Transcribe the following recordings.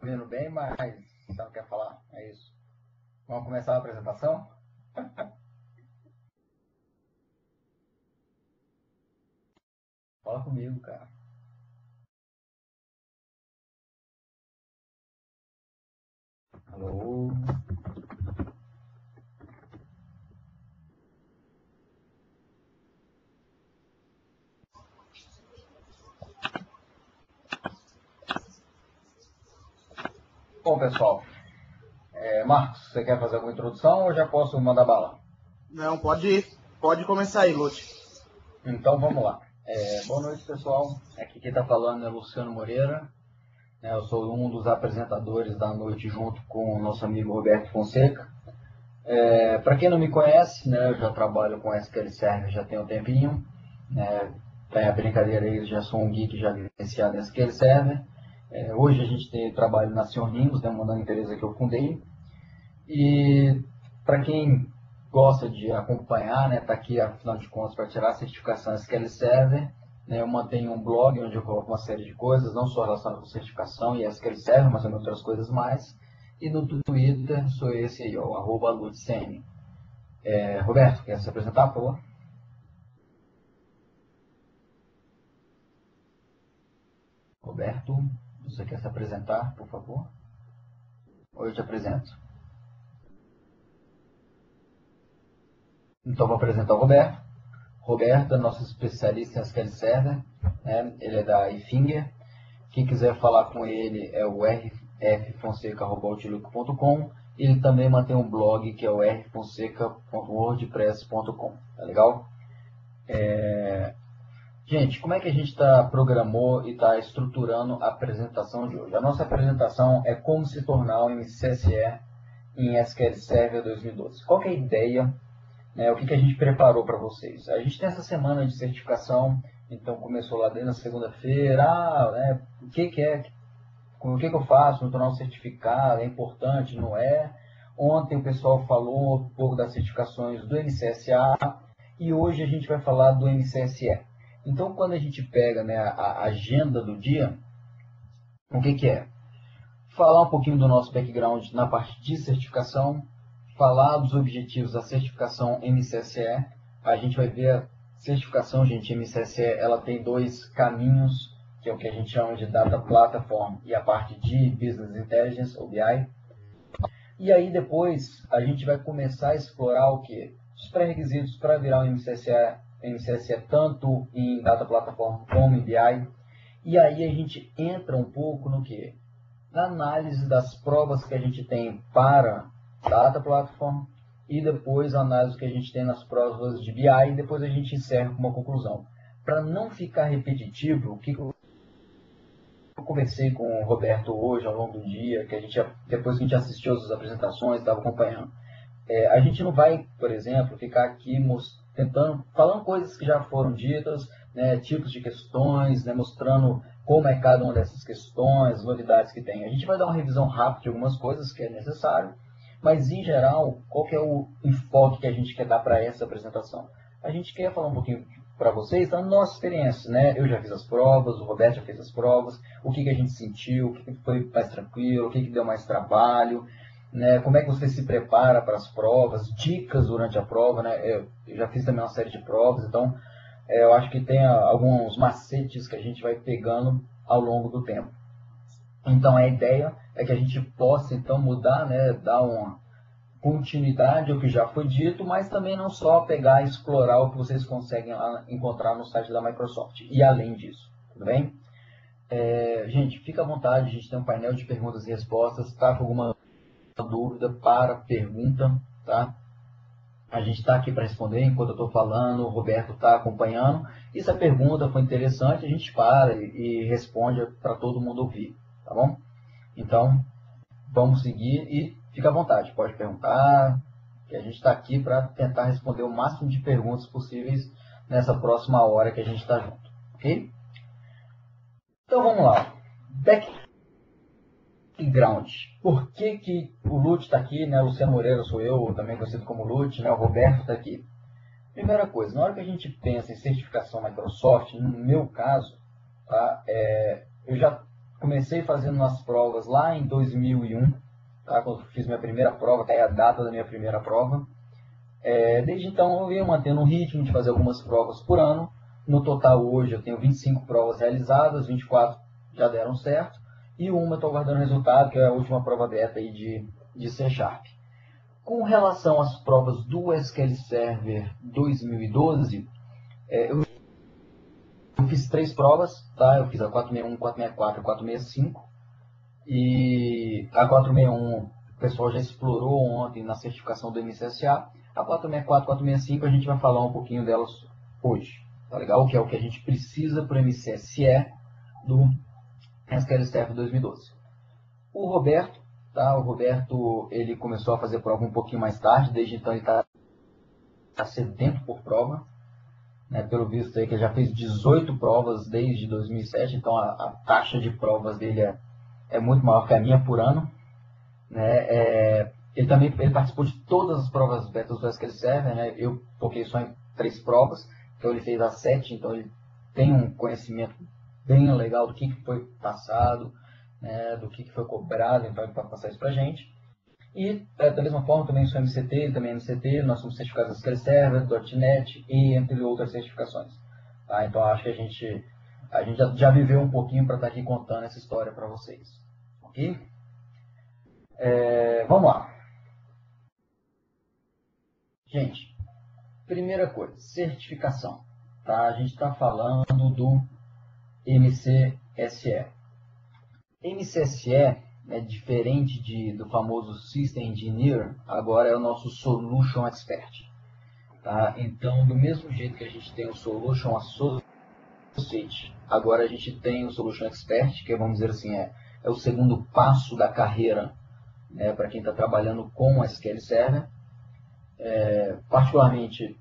Ouvindo bem, mas você não quer falar? É isso. Vamos começar a apresentação? Fala comigo, cara. Alô? Bom, pessoal, Marcos, você quer fazer alguma introdução ou já posso mandar bala? Não, pode começar aí, Lute. Então vamos lá. Boa noite, pessoal. Aqui quem está falando é Luciano Moreira. Eu sou um dos apresentadores da noite junto com o nosso amigo Roberto Fonseca. Para quem não me conhece, eu já trabalho com SQL Server já tem um tempinho. Tem a brincadeira aí, já sou um geek já licenciado em SQL Server. Hoje a gente tem trabalho na Senhor Nimos, uma empresa que eu fundei. E para quem gosta de acompanhar, está aqui afinal de contas para tirar a certificação SQL Server. Eu mantenho um blog onde eu coloco uma série de coisas, não só relacionadas com certificação e SQL Server, mas também outras coisas mais. E no Twitter sou esse aí, @LutCN. Roberto, quer se apresentar, por favor? Roberto, você quer se apresentar, por favor? Ou eu te apresento? Então vou apresentar o Roberto. Roberto é nosso especialista em SQL Server, ele é da iFinger. Quem quiser falar com ele é o rffonseca@outlook.com. Ele também mantém um blog que é o rfonseca.wordpress.com. Tá legal? Gente, como é que a gente programou e está estruturando a apresentação de hoje? A nossa apresentação é como se tornar um MCSE em SQL Server 2012. Qual que é a ideia? O que a gente preparou para vocês? A gente tem essa semana de certificação, então começou lá desde a segunda-feira. O que eu faço no tornar um certificado? É importante, não é? Ontem o pessoal falou um pouco das certificações do MCSA e hoje a gente vai falar do MCSE. Então, quando a gente pega a agenda do dia, o que é? Falar um pouquinho do nosso background na parte de certificação, falar dos objetivos da certificação MCSE. A gente vai ver a certificação, gente, MCSE, ela tem dois caminhos, que é o que a gente chama de Data Platform e a parte de Business Intelligence, ou BI. E aí depois a gente vai começar a explorar o que? Os pré-requisitos para virar um MCSE tanto em Data Platform como em BI. E aí a gente entra um pouco no que? Na análise das provas que a gente tem para Data Platform e depois a análise que a gente tem nas provas de BI e depois a gente encerra com uma conclusão. Para não ficar repetitivo, o que eu conversei com o Roberto hoje ao longo do dia, depois que a gente assistiu as apresentações, estava acompanhando. A gente não vai, por exemplo, ficar aqui falando coisas que já foram ditas, tipos de questões, mostrando como é cada uma dessas questões, novidades que tem. A gente vai dar uma revisão rápida de algumas coisas que é necessário, mas em geral, qual que é o enfoque que a gente quer dar para essa apresentação? A gente quer falar um pouquinho para vocês da nossa experiência, Eu já fiz as provas, o Roberto já fez as provas, o que a gente sentiu, o que foi mais tranquilo, o que deu mais trabalho, como é que você se prepara para as provas, dicas durante a prova, Eu já fiz também uma série de provas, então eu acho que tem alguns macetes que a gente vai pegando ao longo do tempo. Então a ideia é que a gente possa então mudar, dar uma continuidade ao que já foi dito, mas também não só pegar e explorar o que vocês conseguem encontrar no site da Microsoft. E além disso, tudo bem? Gente, fica à vontade, a gente tem um painel de perguntas e respostas, está com alguma dúvida, pergunta, tá? A gente está aqui para responder enquanto eu estou falando, o Roberto está acompanhando. E se a pergunta foi interessante, a gente para e responde para todo mundo ouvir, tá bom? Então, vamos seguir e fica à vontade, pode perguntar, que a gente está aqui para tentar responder o máximo de perguntas possíveis nessa próxima hora que a gente está junto, ok? Então vamos lá. Background. Por que o Lute está aqui, Luciano Moreira sou eu, também conhecido como Lute, o Roberto está aqui. Primeira coisa, na hora que a gente pensa em certificação Microsoft, no meu caso, tá, eu já comecei fazendo as provas lá em 2001, tá? Quando fiz minha primeira prova, que é a data da minha primeira prova. Desde então eu venho mantendo um ritmo de fazer algumas provas por ano. No total hoje eu tenho 25 provas realizadas, 24 já deram certo, e uma eu estou aguardando resultado, que é a última prova beta aí de C#. Com relação às provas do SQL Server 2012, eu fiz 3 provas, tá? Eu fiz a 461, 464 e 465. E a 461 o pessoal já explorou ontem na certificação do MCSA. A 464 e 465 a gente vai falar um pouquinho delas hoje, tá legal? Que é o que a gente precisa para o MCSE do SQL Server 2012. O Roberto, tá? O Roberto, ele começou a fazer prova um pouquinho mais tarde, desde então ele está sedento por prova, né? Pelo visto aí que ele já fez 18 provas desde 2007, então a taxa de provas dele é muito maior que a minha por ano, né? Ele participou de todas as provas betas do SQL Server, né? Eu foquei só em 3 provas, então ele fez as 7, então ele tem um conhecimento bem legal do que foi passado, né? Do que foi cobrado, então ele pode passar isso pra gente. E da mesma forma também sou MCT, ele também é MCT, nós somos certificados SQL Server, .NET e entre outras certificações. Tá? Então acho que a gente já viveu um pouquinho para estar aqui contando essa história para vocês. Ok? Vamos lá. Gente, primeira coisa, certificação. Tá? A gente está falando do MCSE. MCSE é diferente do famoso System Engineer, agora é o nosso Solution Expert. Tá? Então, do mesmo jeito que a gente tem o Solution Associate, agora a gente tem o Solution Expert, que vamos dizer assim, é o segundo passo da carreira, né, para quem está trabalhando com SQL Server. Particularmente,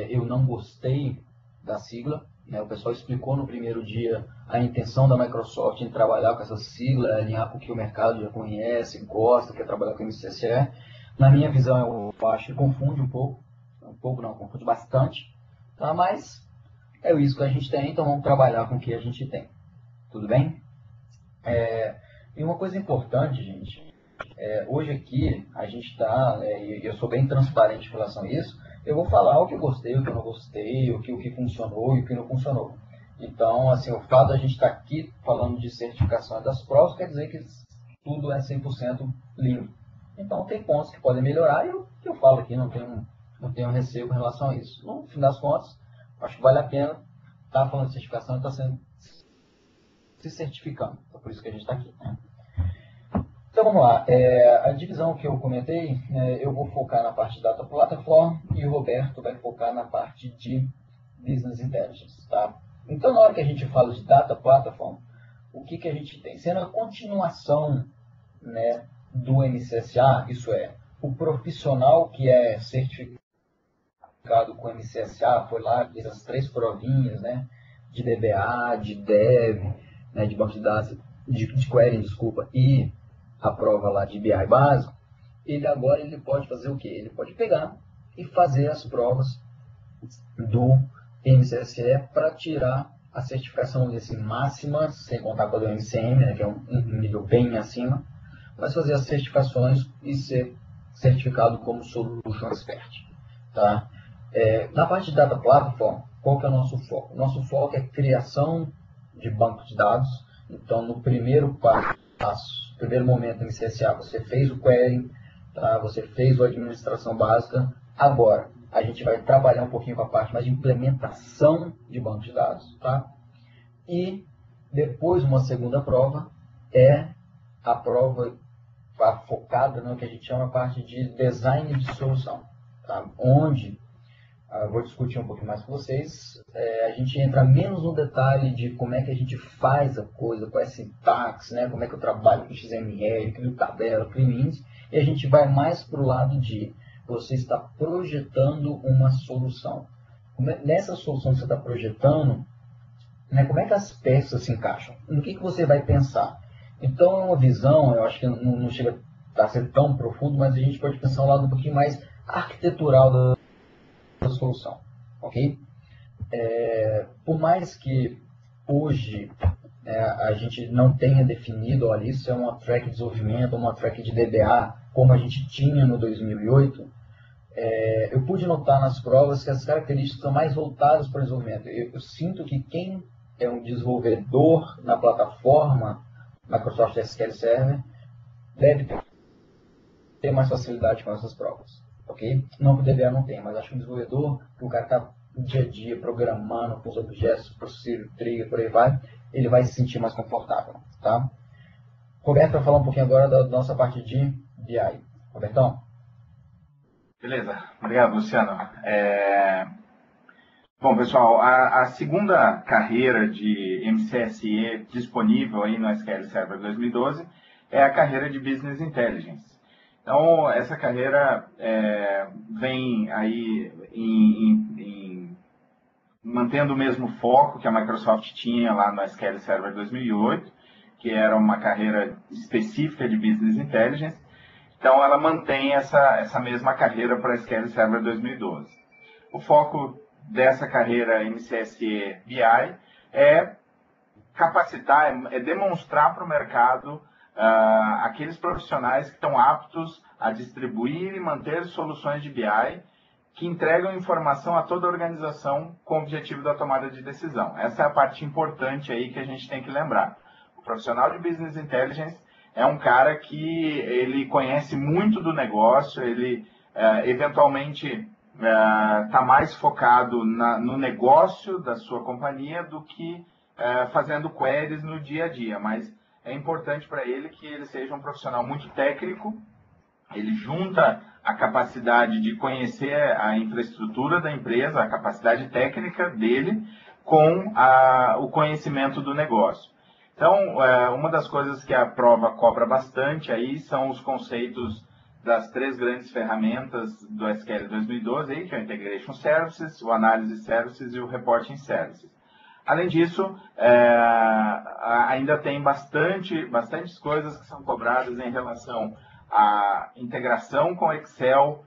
eu não gostei da sigla. O pessoal explicou no primeiro dia a intenção da Microsoft em trabalhar com essa sigla, alinhar com o que o mercado já conhece, gosta, quer trabalhar com o MCSE. Na minha visão, eu acho que confunde um pouco não, confunde bastante, tá? Mas é isso que a gente tem, então vamos trabalhar com o que a gente tem. Tudo bem? E uma coisa importante, gente, hoje aqui a gente está, e eu sou bem transparente em relação a isso, eu vou falar o que eu gostei, o que eu não gostei, o que funcionou e o que não funcionou. Então, assim, o fato de a gente estar aqui falando de certificação das provas quer dizer que tudo é 100% limpo. Então, tem pontos que podem melhorar e eu falo aqui, não tenho receio com relação a isso. No fim das contas, acho que vale a pena estar falando de certificação e estar se certificando. É por isso que a gente está aqui, né? Então vamos lá, a divisão que eu comentei, eu vou focar na parte de Data Platform e o Roberto vai focar na parte de Business Intelligence. Tá? Então na hora que a gente fala de Data Platform, o que a gente tem? Sendo a continuação, né, do MCSA, isso é, o profissional que é certificado com o MCSA, foi lá, fez as 3 provinhas, né, de DBA, de Dev, né, de banco de dados, de query, desculpa, e a prova lá de BI básico, agora ele pode fazer o quê? Ele pode pegar e fazer as provas do MCSE para tirar a certificação desse máxima, sem contar com a do MCM, né, que é um nível bem acima, mas fazer as certificações e ser certificado como Solution Expert. Tá? Na parte de Data Platform, qual que é o nosso foco? O nosso foco é criação de banco de dados. Então, no primeiro primeiro momento no MCSA, você fez o query, tá? Você fez a administração básica. Agora, a gente vai trabalhar um pouquinho com a parte mais de implementação de banco de dados. Tá? E depois, uma segunda prova, a prova focada no que a gente chama a parte de design de solução. Tá? Onde, vou discutir um pouquinho mais com vocês, a gente entra menos no detalhe de como é que a gente faz a coisa, qual é a sintaxe, né? Como é que eu trabalho com XML, crio tabela, crio índice, e a gente vai mais para o lado de você está projetando uma solução. Nessa solução que você está projetando, né, como é que as peças se encaixam? No que você vai pensar? Então é uma visão, eu acho que não chega a ser tão profundo, mas a gente pode pensar um lado um pouquinho mais arquitetural da solução, ok? Por mais que hoje a gente não tenha definido, olha, isso é uma track de desenvolvimento, uma track de DBA, como a gente tinha no 2008, eu pude notar nas provas que as características são mais voltadas para o desenvolvimento. Eu sinto que quem é um desenvolvedor na plataforma Microsoft SQL Server deve ter mais facilidade com essas provas, ok? Não que o DBA não tenha, mas acho que o desenvolvedor, que o cara está no dia a dia programando com os objetos, procedure, trigger, por aí vai, ele vai se sentir mais confortável, tá? Roberto vai falar um pouquinho agora da nossa parte de BI. Robertão? Beleza, obrigado, Luciano. Bom, pessoal, a segunda carreira de MCSE disponível aí no SQL Server 2012 é a carreira de Business Intelligence. Então, essa carreira vem aí mantendo o mesmo foco que a Microsoft tinha lá no SQL Server 2008, que era uma carreira específica de Business Intelligence. Então, ela mantém essa mesma carreira para a SQL Server 2012. O foco dessa carreira MCSE BI é capacitar, é demonstrar para o mercado aqueles profissionais que estão aptos a distribuir e manter soluções de BI que entregam informação a toda a organização com o objetivo da tomada de decisão. Essa é a parte importante aí que a gente tem que lembrar. O profissional de Business Intelligence é um cara que ele conhece muito do negócio, ele eventualmente está mais focado no negócio da sua companhia do que fazendo queries no dia a dia, mas é importante para ele que ele seja um profissional muito técnico. Ele junta a capacidade de conhecer a infraestrutura da empresa, a capacidade técnica dele, com o conhecimento do negócio. Então, uma das coisas que a prova cobra bastante aí são os conceitos das três grandes ferramentas do SQL 2012, aí, que é o Integration Services, o Analysis Services e o Reporting Services. Além disso, ainda tem bastantes coisas que são cobradas em relação à integração com Excel,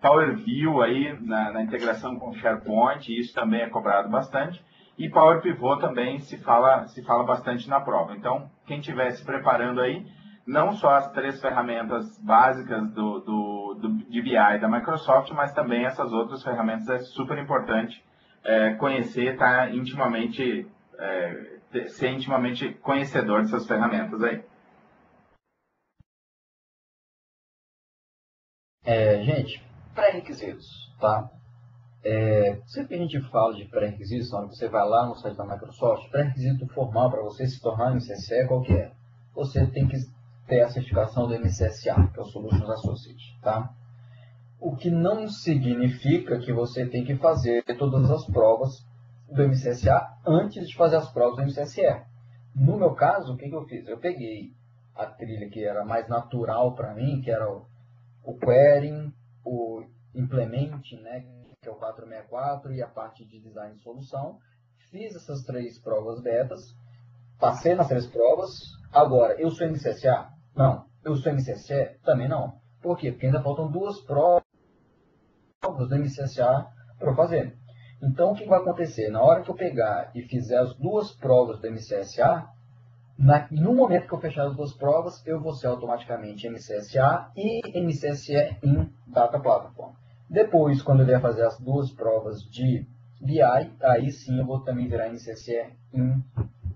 Power View aí, na integração com SharePoint, e isso também é cobrado bastante. E Power Pivot também se fala bastante na prova. Então, quem estiver se preparando aí, não só as três ferramentas básicas de BI da Microsoft, mas também essas outras ferramentas é super importante conhecer, ser intimamente conhecedor dessas ferramentas aí. Gente, pré-requisitos, tá? Sempre que a gente fala de pré-requisitos, quando você vai lá no site da Microsoft, pré-requisito formal para você se tornar um MCSE qual que é? Você tem que ter a certificação do MCSA, que é o Solutions Associate, tá? O que não significa que você tem que fazer todas as provas do MCSA antes de fazer as provas do MCSE. No meu caso, o que eu fiz? Eu peguei a trilha que era mais natural para mim, que era o Querying, o Implementing, né, que é o 464, e a parte de Design e Solução. Fiz essas três provas betas, passei nas três provas. Agora, eu sou MCSA? Não. Eu sou MCSE? Também não. Por quê? Porque ainda faltam duas provas do MCSA para eu fazer. Então, o que vai acontecer? Na hora que eu pegar e fizer as duas provas do MCSA, no momento que eu fechar as duas provas, eu vou ser automaticamente MCSA e MCSE em Data Platform. Depois, quando eu vier fazer as duas provas de BI, aí sim eu vou também virar MCSE em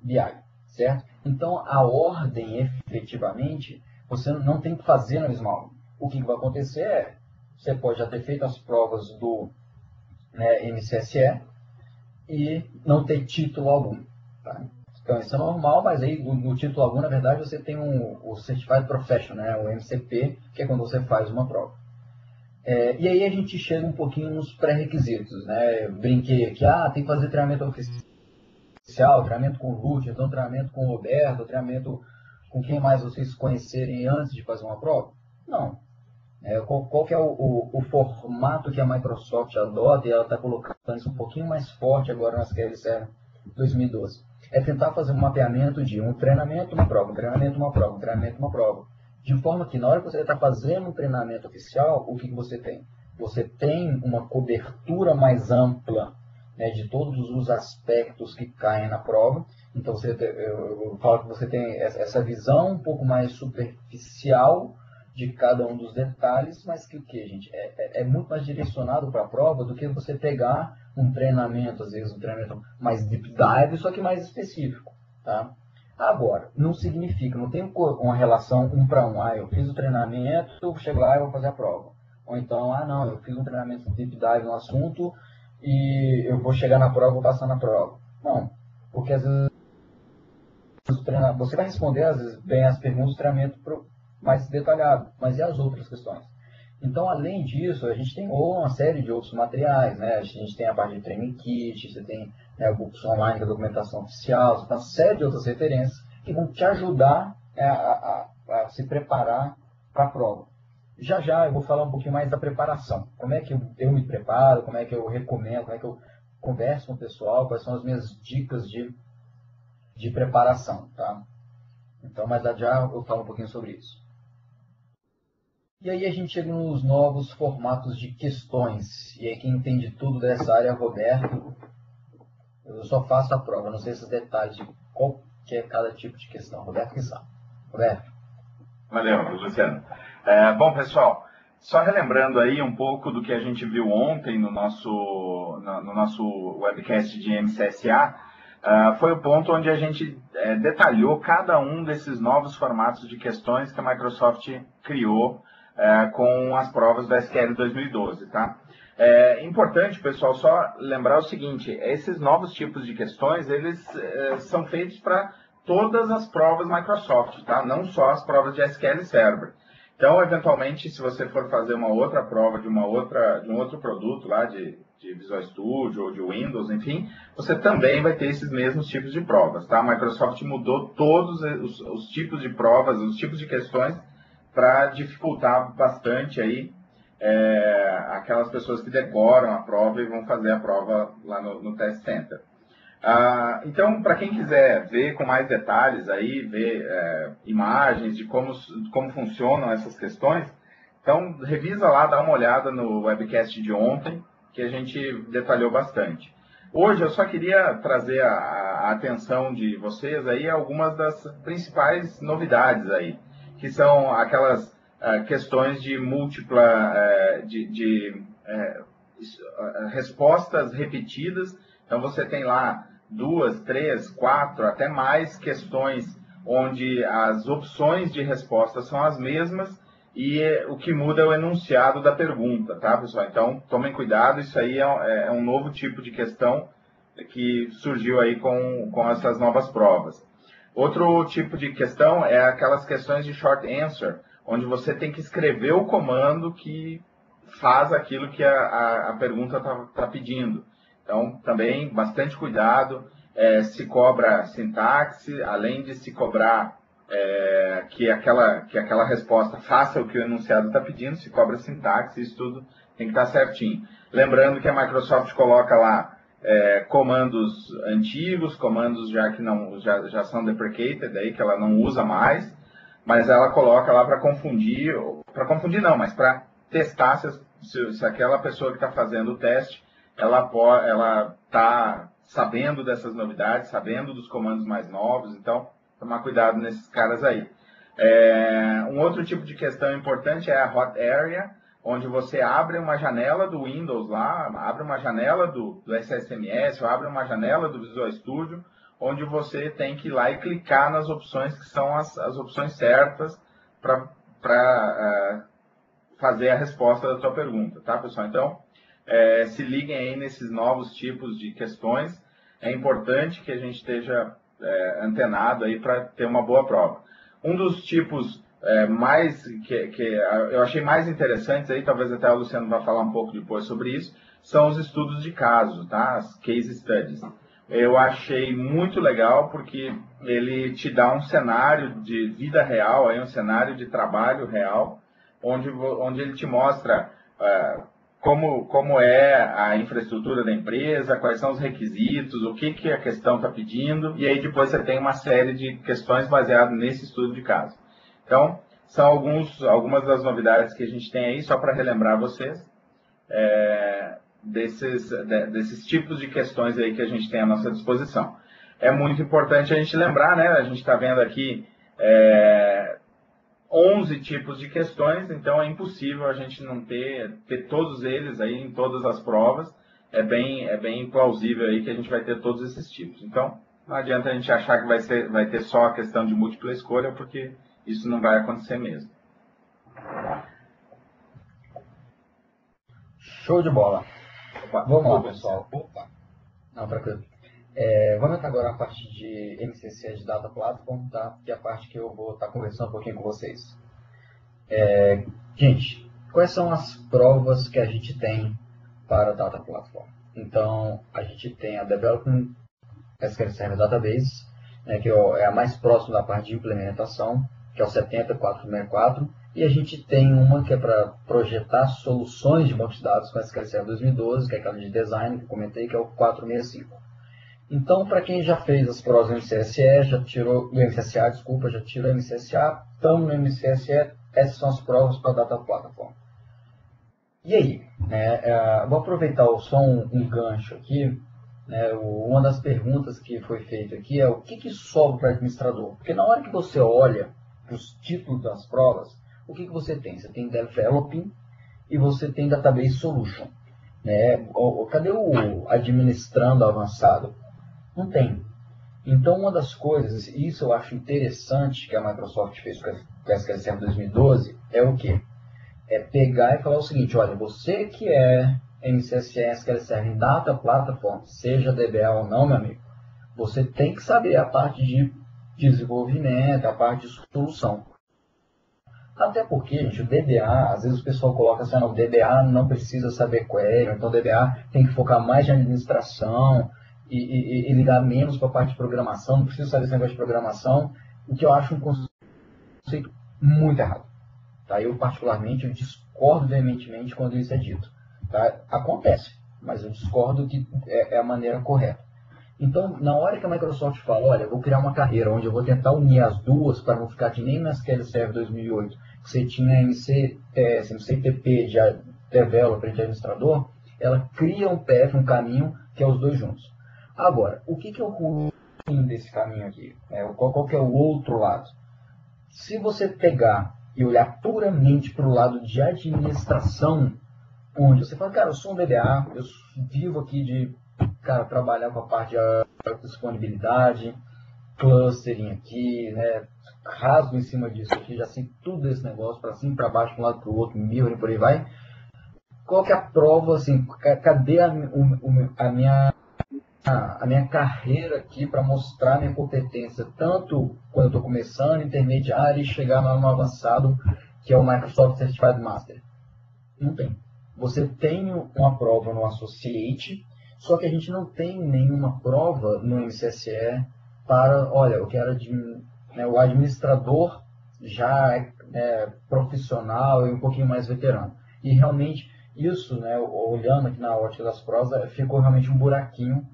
BI, certo? Então, a ordem, efetivamente, você não tem que fazer na mesma ordem. O que vai acontecer é, você pode já ter feito as provas do MCSE e não ter título algum, tá? Então, isso é normal, mas aí no título algum, na verdade, você tem o Certified Professional, né, o MCP, que é quando você faz uma prova. E aí a gente chega um pouquinho nos pré-requisitos, né? Eu brinquei aqui, tem que fazer treinamento oficial, treinamento com o Lúcio, então treinamento com o Roberto, treinamento com quem mais vocês conhecerem antes de fazer uma prova? Não. Qual que é o formato que a Microsoft adota, e ela está colocando isso um pouquinho mais forte agora nas SQL Server 2012. É tentar fazer um mapeamento de um treinamento, uma prova, um treinamento, uma prova, um treinamento, uma prova. De forma que na hora que você está fazendo um treinamento oficial, o que você tem? Você tem uma cobertura mais ampla, né, de todos os aspectos que caem na prova, Então, eu falo que você tem essa visão um pouco mais superficial de cada um dos detalhes, mas que o que, gente? É muito mais direcionado para a prova do que você pegar um treinamento, às vezes um treinamento mais deep dive, só que mais específico, tá? Agora, não significa, não tem uma relação um para um. Ah, eu fiz o treinamento, eu chego lá e vou fazer a prova. Ou então, ah, não, eu fiz um treinamento deep dive no assunto e eu vou chegar na prova, vou passar na prova. Não, porque às vezes você vai responder às vezes bem as perguntas do treinamento mais detalhado, mas e as outras questões? Então, além disso, a gente tem uma série de outros materiais, né? A gente tem a parte de training kit, você tem, né, o books online, a documentação oficial, você tem uma série de outras referências que vão te ajudar a se preparar para a prova. Já já eu vou falar um pouquinho mais da preparação. Como é que eu me preparo, como é que eu recomendo, como é que eu converso com o pessoal, quais são as minhas dicas de preparação, tá? Então, mas já eu falo um pouquinho sobre isso. E aí a gente chega nos novos formatos de questões. E aí quem entende tudo dessa área é o Roberto. Eu só faço a prova, não sei esses detalhes de qual que é cada tipo de questão. Roberto que sabe. Roberto. Valeu, Luciano. Bom, pessoal, só relembrando aí um pouco do que a gente viu ontem no nosso webcast de MCSA, foi o ponto onde a gente detalhou cada um desses novos formatos de questões que a Microsoft criou com as provas do SQL 2012, tá? É importante, pessoal, só lembrar o seguinte, esses novos tipos de questões, eles são feitos para todas as provas Microsoft, tá? Não só as provas de SQL Server. Então, eventualmente, se você for fazer uma outra prova de um outro produto lá, de Visual Studio ou de Windows, enfim, você também vai ter esses mesmos tipos de provas, tá? A Microsoft mudou todos os tipos de provas, os tipos de questões, para dificultar bastante aí aquelas pessoas que decoram a prova e vão fazer a prova lá no Test Center. Então, para quem quiser ver com mais detalhes aí, ver imagens de como funcionam essas questões, então revisa lá, dá uma olhada no webcast de ontem, que a gente detalhou bastante. Hoje eu só queria trazer a atenção de vocês aí a algumas das principais novidades aí, que são aquelas questões de respostas repetidas. Então você tem lá 2, 3, 4, até mais questões onde as opções de resposta são as mesmas e o que muda é o enunciado da pergunta, tá, pessoal? Então tomem cuidado, isso aí é um novo tipo de questão que surgiu aí com essas novas provas. Outro tipo de questão é aquelas questões de short answer, onde você tem que escrever o comando que faz aquilo que a pergunta está pedindo. Então, também, bastante cuidado, se cobra sintaxe, além de se cobrar que aquela resposta faça o que o enunciado está pedindo, se cobra sintaxe, isso tudo tem que estar certinho. Lembrando que a Microsoft coloca lá comandos antigos, comandos já são deprecated, aí, que ela não usa mais, mas ela coloca lá para confundir não, mas para testar se aquela pessoa que está fazendo o teste, ela está sabendo dessas novidades, sabendo dos comandos mais novos, então tomar cuidado nesses caras aí. Um outro tipo de questão importante é a Hot Area, onde você abre uma janela do Windows lá, abre uma janela do SSMS, ou abre uma janela do Visual Studio, onde você tem que ir lá e clicar nas opções que são as opções certas para fazer a resposta da sua pergunta, tá, pessoal? Então, se liguem aí nesses novos tipos de questões. É importante que a gente esteja antenado aí para ter uma boa prova. Um dos tipos que eu achei mais interessantes aí, talvez até o Luciano vai falar um pouco depois sobre isso, são os estudos de caso, tá? As case studies. Eu achei muito legal porque ele te dá um cenário de vida real, aí um cenário de trabalho real, onde ele te mostra como é a infraestrutura da empresa, quais são os requisitos, o que a questão está pedindo, e aí depois você tem uma série de questões baseadas nesse estudo de caso. Então, são algumas das novidades que a gente tem aí, só para relembrar vocês, desses tipos de questões aí que a gente tem à nossa disposição. é muito importante a gente lembrar, né? A gente está vendo aqui 11 tipos de questões, então é impossível a gente não ter todos eles aí em todas as provas. É bem plausível aí que a gente vai ter todos esses tipos. Então, não adianta a gente achar que vai ter só a questão de múltipla escolha, porque isso não vai acontecer mesmo. Show de bola. Opa, Vamos lá, pessoal. Não, tranquilo. Vamos entrar agora na parte de MCC de Data Platform, tá? Que é a parte que eu vou estar conversando um pouquinho com vocês. Gente, quais são as provas que a gente tem para a Data Platform? Então, a gente tem a Development SQL Server Database, né, que é a mais próxima da parte de implementação, que é o 70464, e a gente tem uma que é para projetar soluções de banco de dados com SQL Server 2012, que é aquela de design que eu comentei, que é o 465. Então, para quem já fez as provas do MCSE, já tirou o MCSA, desculpa, já tirou o MCSA, estamos no MCSE, essas são as provas para a Data Platform. E aí, vou aproveitar só um gancho aqui, né, uma das perguntas que foi feita aqui é o que sobra para o administrador? Porque na hora que você olha os títulos das provas, o que você tem? Você tem Developing e você tem Database Solution. Né? Cadê o administrando avançado? Não tem. Então, uma das coisas, e isso eu acho interessante que a Microsoft fez com a SQL Server 2012, é o quê? É pegar e falar o seguinte, olha, você que é MCSE, SQL Server em Data Platform, seja DBA ou não, meu amigo, você tem que saber a parte de desenvolvimento, a parte de solução. Até porque, gente, o DBA, às vezes o pessoal coloca assim, o DBA não precisa saber query, então o DBA tem que focar mais em administração e ligar menos para a parte de programação, não precisa saber esse negócio de programação, o que eu acho um conceito muito errado. Tá? Eu, particularmente, eu discordo veementemente quando isso é dito. Tá? Acontece, mas eu discordo que é a maneira correta. Então, na hora que a Microsoft fala, olha, eu vou criar uma carreira onde eu vou tentar unir as duas para não ficar que nem na SQL Server 2008, que você tinha MCTP de developer de administrador, ela cria um path, um caminho, que é os dois juntos. Agora, o que é o ruim desse caminho aqui? Qual que é o outro lado? Se você pegar e olhar puramente para o lado de administração, onde você fala, cara, eu sou um DBA, eu vivo aqui de trabalhar com a parte de disponibilidade, clustering aqui, né, rasgo em cima disso aqui, já sei tudo esse negócio, para cima, para baixo, de um lado para o outro, mirror e por aí vai. Qual que é a prova, assim, cadê a minha carreira aqui para mostrar minha competência, tanto quando eu estou começando, intermediário e chegar no avançado, que é o Microsoft Certified Master? Não tem. Você tem uma prova no Associate, só que a gente não tem nenhuma prova no MCSE para, olha, eu quero o administrador já profissional e um pouquinho mais veterano. E realmente isso, né, olhando aqui na ótica das provas, ficou realmente um buraquinho,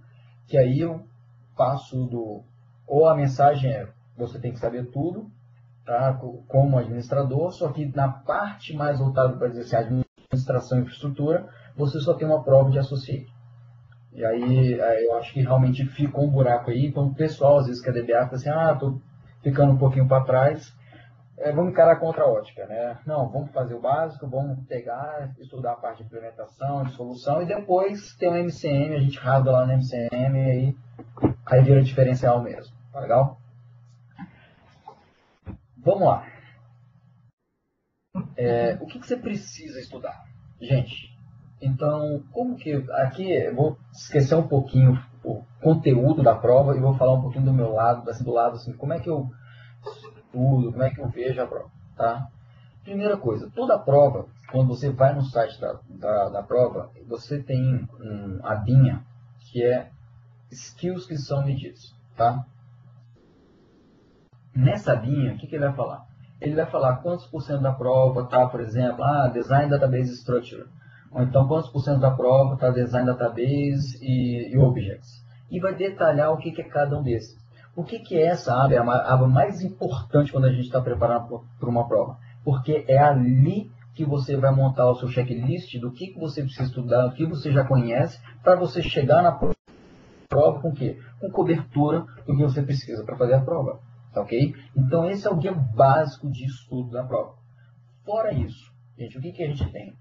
que aí eu passo ou a mensagem é, você tem que saber tudo, tá, como administrador, só que na parte mais voltada para dizer assim, administração e infraestrutura, você só tem uma prova de associate. E aí eu acho que realmente fica um buraco aí. Então o pessoal, às vezes, que é DBA, fala assim, estou ficando um pouquinho para trás, vamos encarar contra a ótica, né? Não, vamos fazer o básico, vamos pegar, estudar a parte de implementação, de solução, e depois tem um MCM, a gente rasga lá no MCM, e aí vira diferencial mesmo. Tá legal? Vamos lá. O que você precisa estudar? Gente, então, como que... Aqui eu vou esquecer um pouquinho o conteúdo da prova e vou falar um pouquinho do meu lado, assim, do lado, assim, como é que eu estudo, como é que eu vejo a prova, tá? Primeira coisa, toda a prova, quando você vai no site da prova, você tem uma abinha que é skills que são medidos, tá? Nessa abinha, o que ele vai falar? Ele vai falar quantos por cento da prova está, por exemplo, Design Database Structure. Ou então, quantos por cento da prova está Design Database e Objects. E vai detalhar o que é cada um desses. Por que essa aba é a aba mais importante quando a gente está preparando para uma prova? Porque é ali que você vai montar o seu checklist do que você precisa estudar, do que você já conhece, para você chegar na prova prova com o quê? Com cobertura do que você precisa para fazer a prova. Tá ok? Então esse é o guia básico de estudo da prova. Fora isso, gente, o que a gente tem?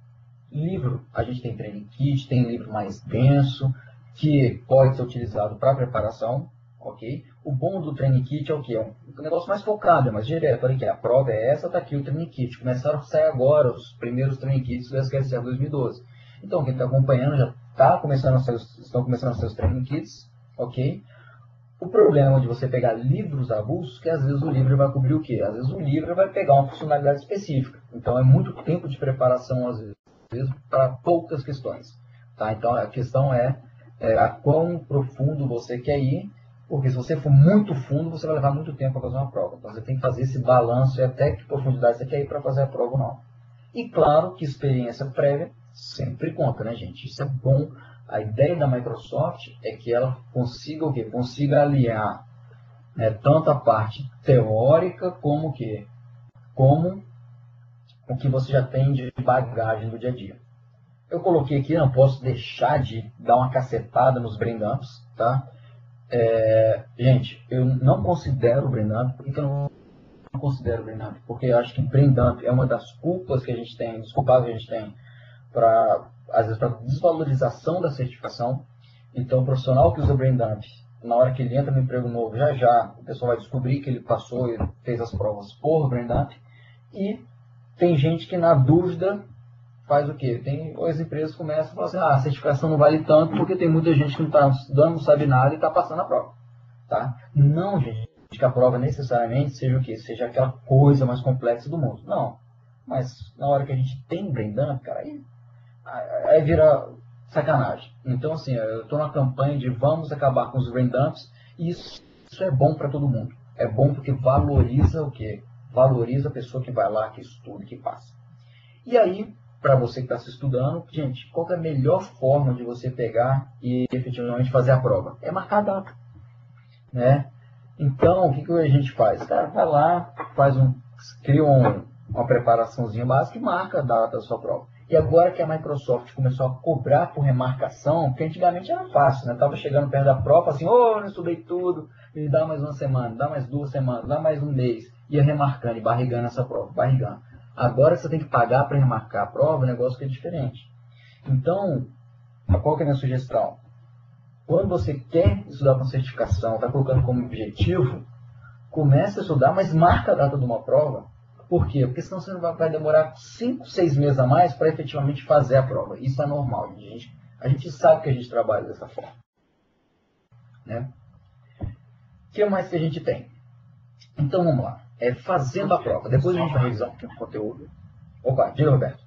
Livro, a gente tem training kit, tem livro mais denso, que pode ser utilizado para preparação, ok? O bom do training kit é o quê? É um negócio mais focado, é mais direto. Olha aqui, a prova é essa, está aqui o training kit. Começaram a sair agora os primeiros training kits do SQL 2012. Então, quem está acompanhando já estão começando a ser os training kits, ok? O problema de você pegar livros avulsos é que às vezes o livro vai cobrir o quê? Às vezes o livro vai pegar uma funcionalidade específica. Então é muito tempo de preparação, às vezes, para poucas questões. Tá? Então a questão é a quão profundo você quer ir, porque se você for muito fundo, você vai levar muito tempo para fazer uma prova. Então você tem que fazer esse balanço e até que profundidade você quer ir para fazer a prova ou não. E claro que experiência prévia sempre conta, né, gente? Isso é bom. A ideia da Microsoft é que ela consiga o quê? Consiga aliar, né, tanto a parte teórica como o quê? Como o que você já tem de bagagem do dia a dia. Eu coloquei aqui, não posso deixar de dar uma cacetada nos brain dumps, tá? Gente, eu não considero o brain dump. Por que eu não considero o brain dump? Porque eu acho que brain dump é uma das culpas que a gente tem, desculpas que a gente tem, às vezes para desvalorização da certificação. Então, o profissional que usa o brain dump, na hora que ele entra no emprego novo, já o pessoal vai descobrir que ele passou e fez as provas por brain dump. E tem gente que, na dúvida, faz o quê? As empresas começam a falar assim, a certificação não vale tanto porque tem muita gente que não está estudando, não sabe nada e está passando a prova. Tá? Não, gente, que a prova necessariamente seja o quê? Seja aquela coisa mais complexa do mundo. Não. Mas na hora que a gente tem brain dump, cara, aí vira sacanagem. Então, assim, eu estou na campanha de vamos acabar com os brain dumps e isso é bom para todo mundo. É bom porque valoriza o quê? Valoriza a pessoa que vai lá, que estuda, que passa. E aí, para você que está se estudando, gente, qual que é a melhor forma de você pegar e efetivamente fazer a prova? É marcar a data, né? Então, o que a gente faz? O cara vai lá, cria uma preparaçãozinha básica e marca a data da sua prova. E agora que a Microsoft começou a cobrar por remarcação, porque antigamente era fácil, né? Tava chegando perto da prova, assim, não estudei tudo, me dá mais uma semana, dá mais 2 semanas, dá mais um mês. Ia remarcando e barrigando essa prova, barrigando. Agora você tem que pagar para remarcar a prova, o negócio que é diferente. Então, qual que é a minha sugestão? Quando você quer estudar com certificação, está colocando como objetivo, comece a estudar, mas marca a data de uma prova. Por quê? Porque senão você vai demorar 5, 6 meses a mais para efetivamente fazer a prova. Isso é normal, gente. A gente sabe que a gente trabalha dessa forma. Né? O que mais que a gente tem? Então vamos lá. Fazendo a prova. Depois a gente vai revisar um pouquinho o conteúdo. Opa, diga, Roberto.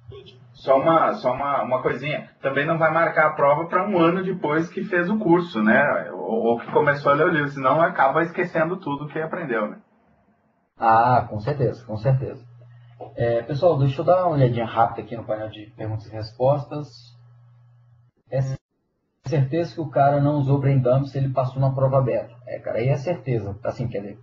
Só uma coisinha. Também não vai marcar a prova para um ano depois que fez o curso, né? Ou que começou a ler o livro, senão acaba esquecendo tudo que aprendeu, né? Com certeza, com certeza. Pessoal, deixa eu dar uma olhadinha rápida aqui no painel de perguntas e respostas. É certeza que o cara não usou brain dump se ele passou na prova beta. Cara, aí é certeza. Assim, quer dizer,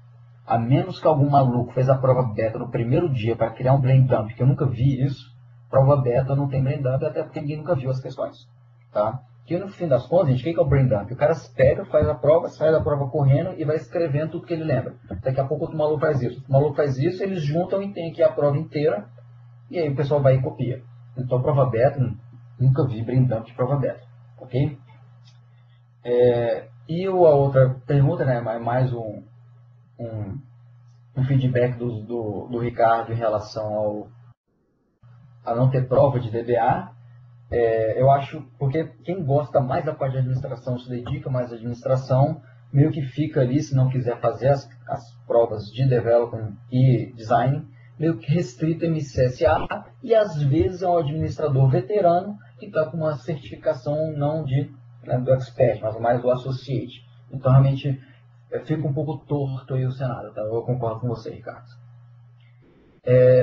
a menos que algum maluco fez a prova beta no primeiro dia para criar um brain dump, que eu nunca vi isso, prova beta não tem brain dump, até porque ninguém nunca viu as questões. Tá? Que no fim das contas, gente, o que é o brain dump? O cara pega, faz a prova, sai da prova correndo e vai escrevendo tudo que ele lembra. Daqui a pouco outro maluco faz isso. O maluco faz isso, eles juntam e tem aqui a prova inteira, e aí o pessoal vai e copia. Então, prova beta, nunca vi brain dump de prova beta. Ok? E a outra pergunta, né, mais um feedback do Ricardo em relação a não ter prova de DBA. Eu acho, porque quem gosta mais da parte de administração, se dedica mais à administração, meio que fica ali, se não quiser fazer as provas de development e design, meio que restrito a MCSA, e às vezes é um administrador veterano que está com uma certificação não do expert, mas mais do associate. Então realmente fica um pouco torto aí o cenário, tá? Eu concordo com você, Ricardo.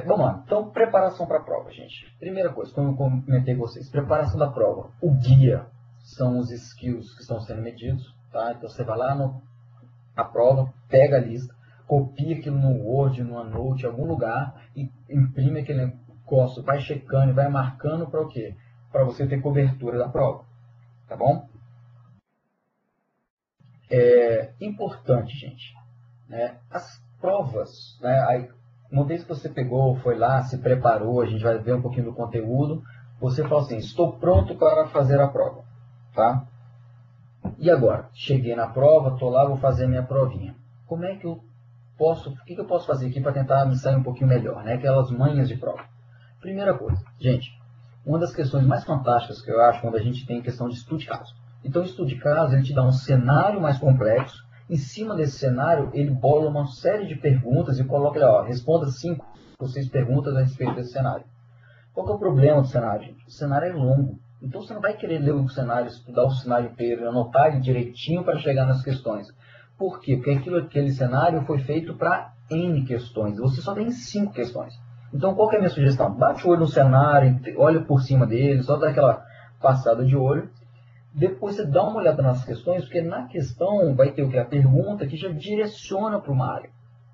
Vamos lá, então preparação para a prova, gente. Primeira coisa, como eu comentei com vocês, preparação da prova. O guia são os skills que estão sendo medidos, tá? Então você vai lá na prova, pega a lista, copia aquilo no Word, no OneNote, em algum lugar, e imprime aquele negócio, vai checando e vai marcando para o quê? Para você ter cobertura da prova, tá bom? Importante, gente, né? As provas, né? Aí, uma vez que você pegou, foi lá, se preparou, a gente vai ver um pouquinho do conteúdo, você fala assim, estou pronto para fazer a prova, tá? E agora? Cheguei na prova, estou lá, vou fazer a minha provinha. Como é que eu posso, o que eu posso fazer aqui para tentar me sair um pouquinho melhor, né? Aquelas manhas de prova. Primeira coisa, gente, uma das questões mais fantásticas que eu acho quando a gente tem questão de estudo de caso. Então, o estudo de caso, ele te dá um cenário mais complexo. Em cima desse cenário, ele bola uma série de perguntas e coloca lá, ó, responda 5 ou 6 perguntas a respeito desse cenário. Qual que é o problema do cenário, gente? O cenário é longo. Então, você não vai querer ler o cenário, estudar o cenário inteiro, anotar ele direitinho para chegar nas questões. Por quê? Porque aquele cenário foi feito para N questões. Você só tem 5 questões. Então, qual que é a minha sugestão? Bate o olho no cenário, olha por cima dele, só dá aquela passada de olho. Depois você dá uma olhada nas questões, porque na questão vai ter o que? A pergunta que já direciona para uma área.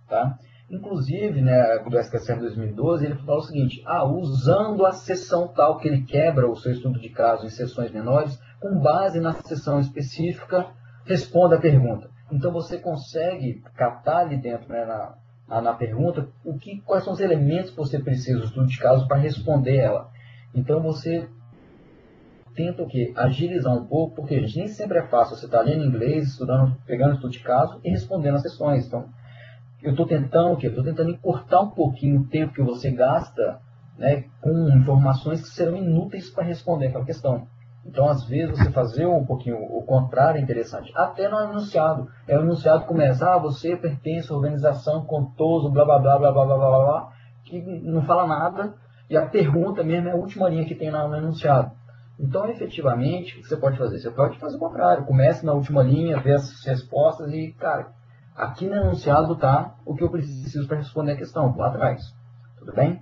Tá? Inclusive, né, do SQSR 2012, ele fala o seguinte, usando a seção tal, que ele quebra o seu estudo de caso em seções menores, com base na seção específica, responda a pergunta. Então você consegue catar ali dentro, né, na pergunta, quais são os elementos que você precisa do estudo de caso para responder ela. Então você tenta o quê? Agilizar um pouco, porque, gente, nem sempre é fácil você estar lendo inglês, estudando, pegando estudo de caso e respondendo as questões. Então, eu estou tentando o quê? Estou tentando encurtar um pouquinho o tempo que você gasta, né, com informações que serão inúteis para responder aquela questão. Então, às vezes, você fazer um pouquinho o contrário é interessante. Até no enunciado. O enunciado começa, você pertence à organização contoso, blá, blá, blá, blá, blá, blá, blá, blá, que não fala nada, e a pergunta mesmo é a última linha que tem no enunciado. Então, efetivamente, o que você pode fazer? Você pode fazer o contrário. Comece na última linha, vê as respostas e, cara, aqui no enunciado está o que eu preciso para responder a questão, lá atrás. Tudo bem?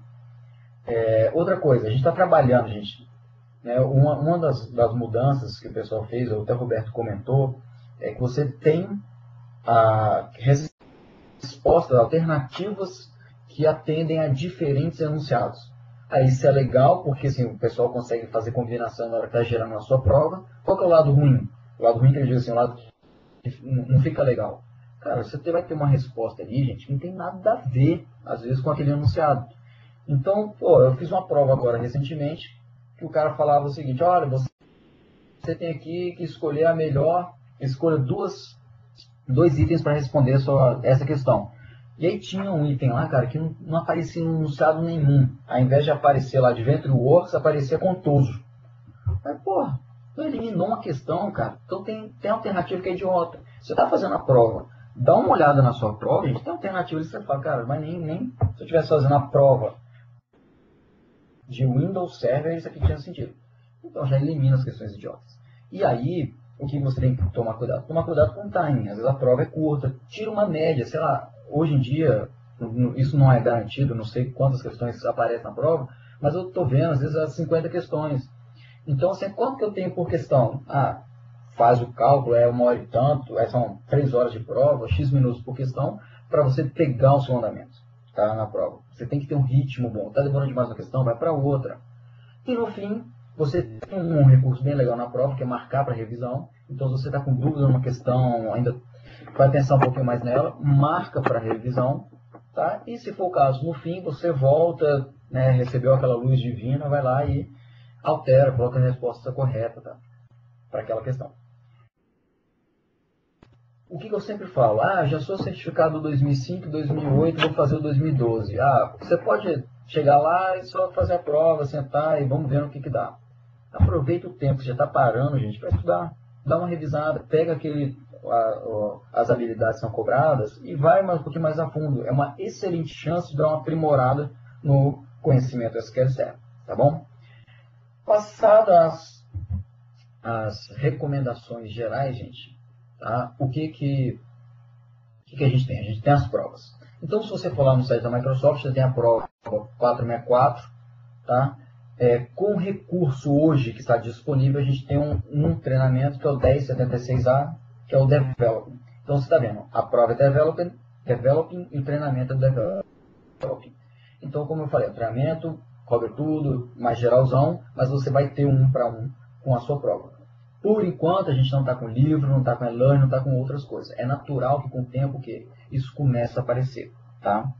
Outra coisa, a gente está trabalhando, gente. Né, uma das mudanças que o pessoal fez, até o Roberto comentou, é que você tem respostas alternativas que atendem a diferentes enunciados. Aí isso é legal, porque assim, o pessoal consegue fazer combinação na hora que está gerando a sua prova. Qual que é o lado ruim? O lado ruim que ele diz assim, o lado que não fica legal. Cara, você vai ter uma resposta ali, gente, que não tem nada a ver, às vezes, com aquele enunciado. Então, eu fiz uma prova agora, recentemente, que o cara falava o seguinte, olha, você tem aqui que escolher a melhor, escolha dois itens para responder essa questão. E aí tinha um item lá, cara, que não aparecia em enunciado nenhum. Ao invés de aparecer lá de VentureWorks, aparecia contoso. Mas, não eliminou uma questão, cara. Então tem alternativa que é idiota. Você está fazendo a prova, dá uma olhada na sua prova, gente, tem alternativa que você fala, cara, mas nem se eu estivesse fazendo a prova de Windows Server, isso aqui tinha sentido. Então já elimina as questões idiotas. E aí, o que você tem que tomar cuidado? Tomar cuidado com o timing. Às vezes a prova é curta. Tira uma média, sei lá, hoje em dia, isso não é garantido, não sei quantas questões aparecem na prova, mas eu estou vendo, às vezes, as 50 questões. Então, assim, quanto que eu tenho por questão? Faz o cálculo, é 1 hora e tanto, são 3 horas de prova, X minutos por questão, para você pegar o seu andamento, tá, na prova. Você tem que ter um ritmo bom. Está demorando demais uma questão, vai para outra. E no fim, você tem um recurso bem legal na prova, que é marcar para revisão. Então, se você está com dúvida numa questão, ainda vai pensar um pouquinho mais nela, marca para revisão, tá? E se for o caso, no fim, você volta, né, recebeu aquela luz divina, vai lá e altera, coloca a resposta correta, tá? Para aquela questão. O que eu sempre falo? Já sou certificado 2005, 2008, vou fazer o 2012. Você pode chegar lá e só fazer a prova, sentar e vamos ver o que dá. Aproveita o tempo, você já está parando, gente, para estudar. Dá uma revisada, pega as habilidades que são cobradas e vai um pouquinho mais a fundo. É uma excelente chance de dar uma aprimorada no conhecimento SQL Server, tá bom? Passadas as recomendações gerais, gente, tá? O que a gente tem? A gente tem as provas. Então, se você for lá no site da Microsoft, você tem a prova 464, tá? Com o recurso hoje que está disponível, a gente tem um treinamento que é o 1076A, que é o Developing. Então, você está vendo, a prova é Developing e o treinamento é Developing. Então, como eu falei, o treinamento cobre tudo, mais geralzão, mas você vai ter 1 para 1 com a sua prova. Por enquanto, a gente não está com livro, não está com e-learning, não está com outras coisas. É natural que com o tempo que isso começa a aparecer, tá?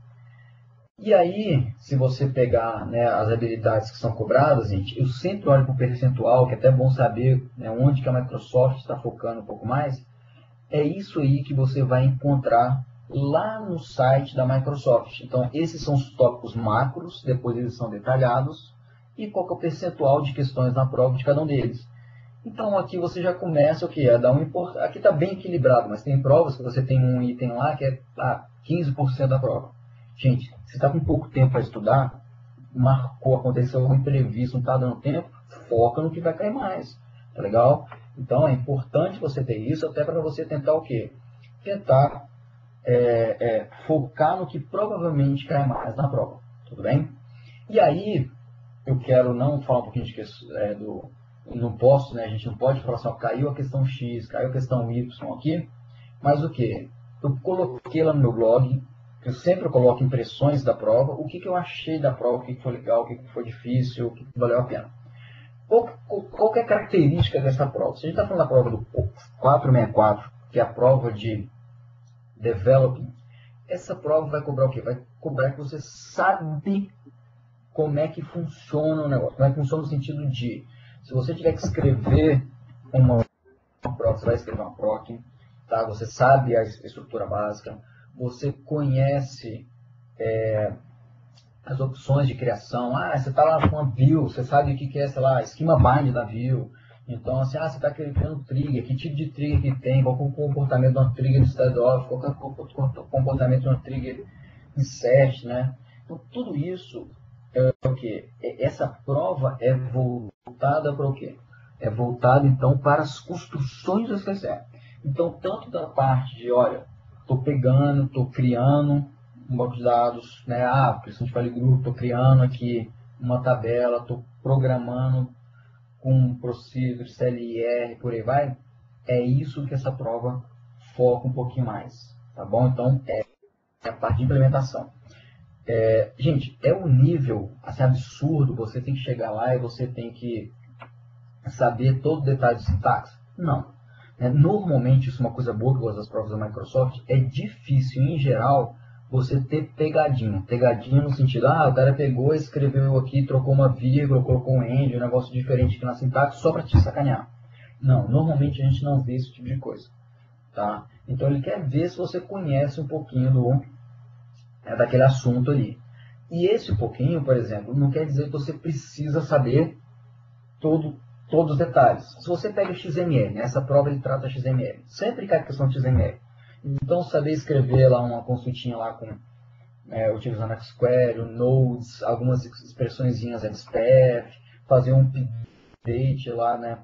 E aí, se você pegar, né, as habilidades que são cobradas, gente, eu sempre olho para o percentual, que é até bom saber, né, onde que a Microsoft está focando um pouco mais. É isso aí que você vai encontrar lá no site da Microsoft. Então, esses são os tópicos macros, depois eles são detalhados, e qual que é o percentual de questões na prova de cada um deles. Então, aqui você já começa o que? A dar aqui está bem equilibrado, mas tem provas que você tem um item lá que é 15% da prova. Gente, você está com pouco tempo para estudar, marcou, aconteceu algum imprevisto, não está dando tempo, foca no que vai cair mais, tá legal? Então é importante você ter isso até para você tentar o quê? Tentar focar no que provavelmente cai mais na prova, tudo bem? E aí, eu quero não falar um pouquinho de não posso, né? A gente não pode falar só caiu a questão X, caiu a questão Y aqui, mas o que? Eu coloquei lá no meu blog, eu sempre coloco impressões da prova, o que eu achei da prova, o que foi legal, o que foi difícil, o que valeu a pena. Qual que é a característica dessa prova? Se a gente está falando da prova do 464, que é a prova de Developing, essa prova vai cobrar o quê? Vai cobrar que você sabe como é que funciona o negócio. Como é que funciona no sentido de, se você tiver que escrever uma prova, você vai escrever uma PROC, tá? Você sabe a estrutura básica, você conhece as opções de criação. Você está lá com uma view, você sabe o que é, sei lá, schema bind da view. Então, assim, você está criando trigger, que tipo de trigger que tem, qual é o comportamento de uma trigger de standoff, qual é o comportamento de uma trigger de set, né? Então, tudo isso é o quê? Essa prova é voltada para o quê? É voltada, então, para as construções do SQL. Então, tanto da parte de, olha, estou pegando, estou criando um banco de dados, né? Questão de file group, estou criando aqui uma tabela, estou programando com procedure, CLR, por aí vai. É isso que essa prova foca um pouquinho mais, tá bom? Então, é a parte de implementação. Gente, é um nível assim, absurdo, você tem que chegar lá e você tem que saber todo o detalhe de sintaxe? Não. Normalmente, isso é uma coisa boa que eu gosto das provas da Microsoft, é difícil, em geral, você ter pegadinha. Pegadinha no sentido, o cara pegou, escreveu aqui, trocou uma vírgula, colocou um end, um negócio diferente aqui na sintaxe, só para te sacanear. Não, normalmente a gente não vê esse tipo de coisa. Tá? Então ele quer ver se você conhece um pouquinho daquele assunto ali. E esse pouquinho, por exemplo, não quer dizer que você precisa saber todos os detalhes. Se você pega XML, né, essa prova ele trata XML, sempre cai a questão de XML. Então, saber escrever lá uma consultinha lá com, utilizando XQuery, Nodes, algumas expressõezinhas XPF, fazer um update lá, né,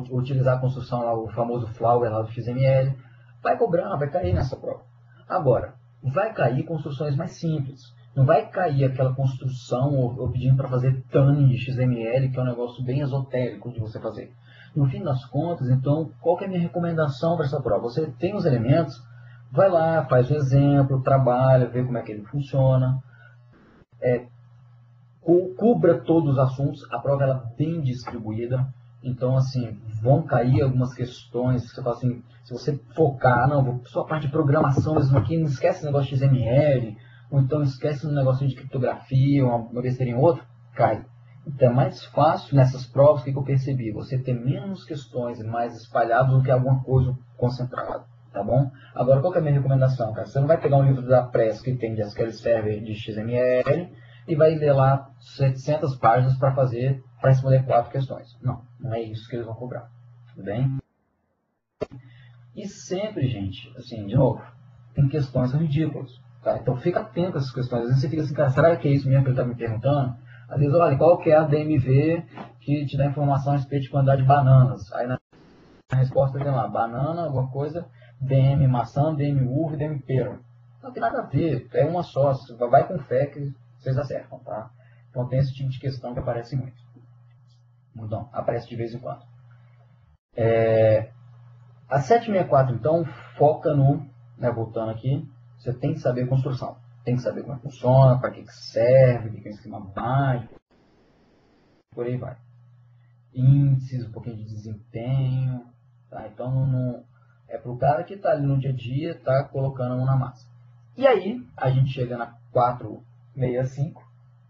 utilizar a construção lá, o famoso Flower lá do XML, vai cobrar, vai cair nessa prova. Agora, vai cair construções mais simples. Não vai cair aquela construção ou pedindo para fazer tuning de XML, que é um negócio bem esotérico de você fazer. No fim das contas, então, qual que é a minha recomendação para essa prova? Você tem os elementos, vai lá, faz o exemplo, trabalha, vê como é que ele funciona, cubra todos os assuntos, a prova ela é bem distribuída, então assim, vão cair algumas questões, você fala assim, se você focar, não, só a parte de programação, mesmo aqui, não esquece o negócio de XML, ou então esquece um negocinho de criptografia, uma besteirinha ou outra, cai. Então é mais fácil nessas provas, que eu percebi, você ter menos questões mais espalhadas do que alguma coisa concentrada, tá bom? Agora, qual que é a minha recomendação, cara? Você não vai pegar um livro da Press que tem de SQL Server de XML e vai ler lá 700 páginas para responder 4 questões. Não, não é isso que eles vão cobrar, tudo bem? E sempre, gente, assim, de novo, tem questões que são ridículas, tá? Então fica atento a essas questões. Às vezes você fica assim, cara, será que é isso mesmo que ele está me perguntando? Às vezes, olha, qual que é a DMV que te dá informação a respeito de quantidade de bananas? Aí na resposta tem lá, banana, alguma coisa, DM maçã, DM uva e DM pera. Não tem nada a ver, é uma só, vai com fé que vocês acertam, tá? Então tem esse tipo de questão que aparece muito. Então, aparece de vez em quando. A 764, então, foca no, voltando aqui, você tem que saber construção. Tem que saber como é que funciona, para que serve, o que é um esquema básico, por aí vai. índices, um pouquinho de desempenho, tá? Então não é para o cara que está ali no dia a dia, está colocando a mão na massa. E aí a gente chega na 465,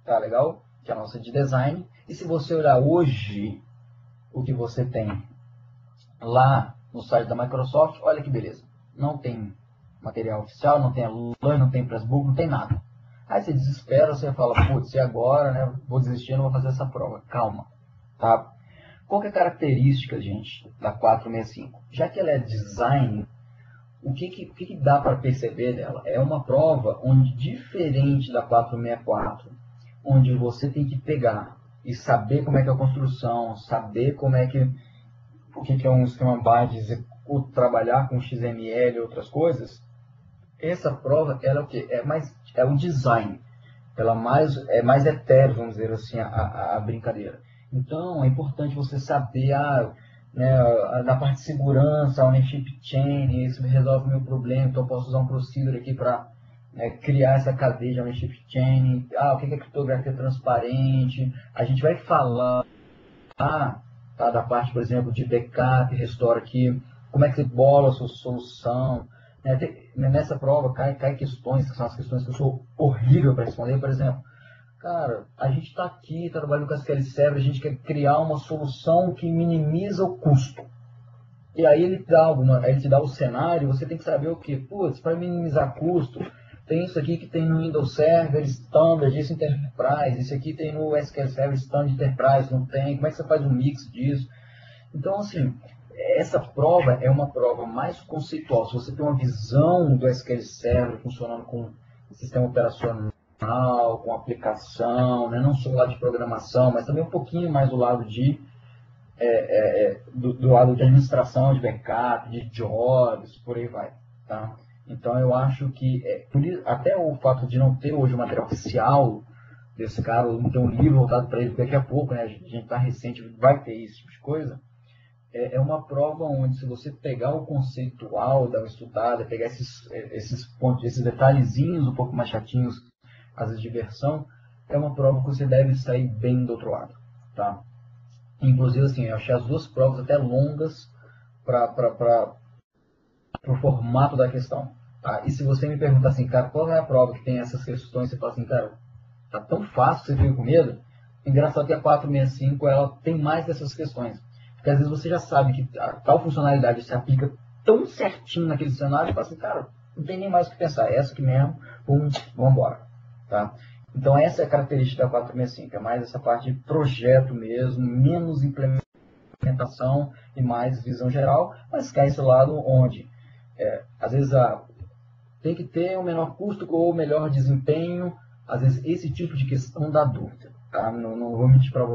tá legal? Que é a nossa de design. E se você olhar hoje o que você tem lá no site da Microsoft, olha que beleza. Não tem material oficial, não tem aluno, não tem pressbook, não tem nada. Aí você desespera, você fala, putz, e agora, né? Vou desistir, não vou fazer essa prova. Calma, tá? Qual que é a característica, gente, da 465? Já que ela é design, o que dá para perceber dela? É uma prova onde, diferente da 464, onde você tem que pegar e saber como é que é a construção, saber como é que o que é um sistema base, trabalhar com XML e outras coisas, essa prova ela é o quê? É um design. Ela é mais etéreo, vamos dizer assim, a brincadeira. Então, é importante você saber, né, na parte de segurança, ownership chain, isso resolve o meu problema, então eu posso usar um procedure aqui para criar essa cadeia de ownership chain. O que é criptografia transparente? A gente vai falar tá, da parte, por exemplo, de backup, restore aqui, como é que você bola a sua solução. Nessa prova cai questões, que são as questões que eu sou horrível para responder, por exemplo. Cara, a gente está aqui trabalhando com SQL Server, a gente quer criar uma solução que minimiza o custo. E aí ele te dá o cenário, você tem que saber o que? Putz, para minimizar custo, tem isso aqui que tem no Windows Server Standard, isso Enterprise, isso aqui tem no SQL Server Standard Enterprise, não tem, como é que você faz um mix disso? Então, assim, essa prova é uma prova mais conceitual. Se você tem uma visão do SQL Server funcionando com sistema operacional, com aplicação, né? Não só o lado de programação, mas também um pouquinho mais do lado do lado de administração de backup, de jobs, por aí vai. Tá? Então eu acho que até o fato de não ter hoje o material oficial desse cara, não ter um livro voltado para ele, daqui a pouco, né, a gente está recente, vai ter esse tipo de coisa, é uma prova onde, se você pegar o conceitual, dar uma estudada, pegar esses pontos, esses detalhezinhos um pouco mais chatinhos, às vezes de versão, é uma prova que você deve sair bem do outro lado. Tá? Inclusive, assim, eu achei as duas provas até longas para o formato da questão. Tá? E se você me perguntar assim, cara, qual é a prova que tem essas questões, você fala assim, cara, tá tão fácil, você fica com medo. Engraçado que a 465 ela tem mais dessas questões. Porque às vezes você já sabe que a tal funcionalidade se aplica tão certinho naquele cenário, e fala assim, cara, não tem nem mais o que pensar, é essa aqui mesmo, vamos embora. Tá? Então essa é a característica da 465, é mais essa parte de projeto mesmo, menos implementação e mais visão geral, mas cai esse lado onde, às vezes, tem que ter um menor custo ou melhor desempenho, às vezes esse tipo de questão dá dúvida. Tá? Não vou mentir para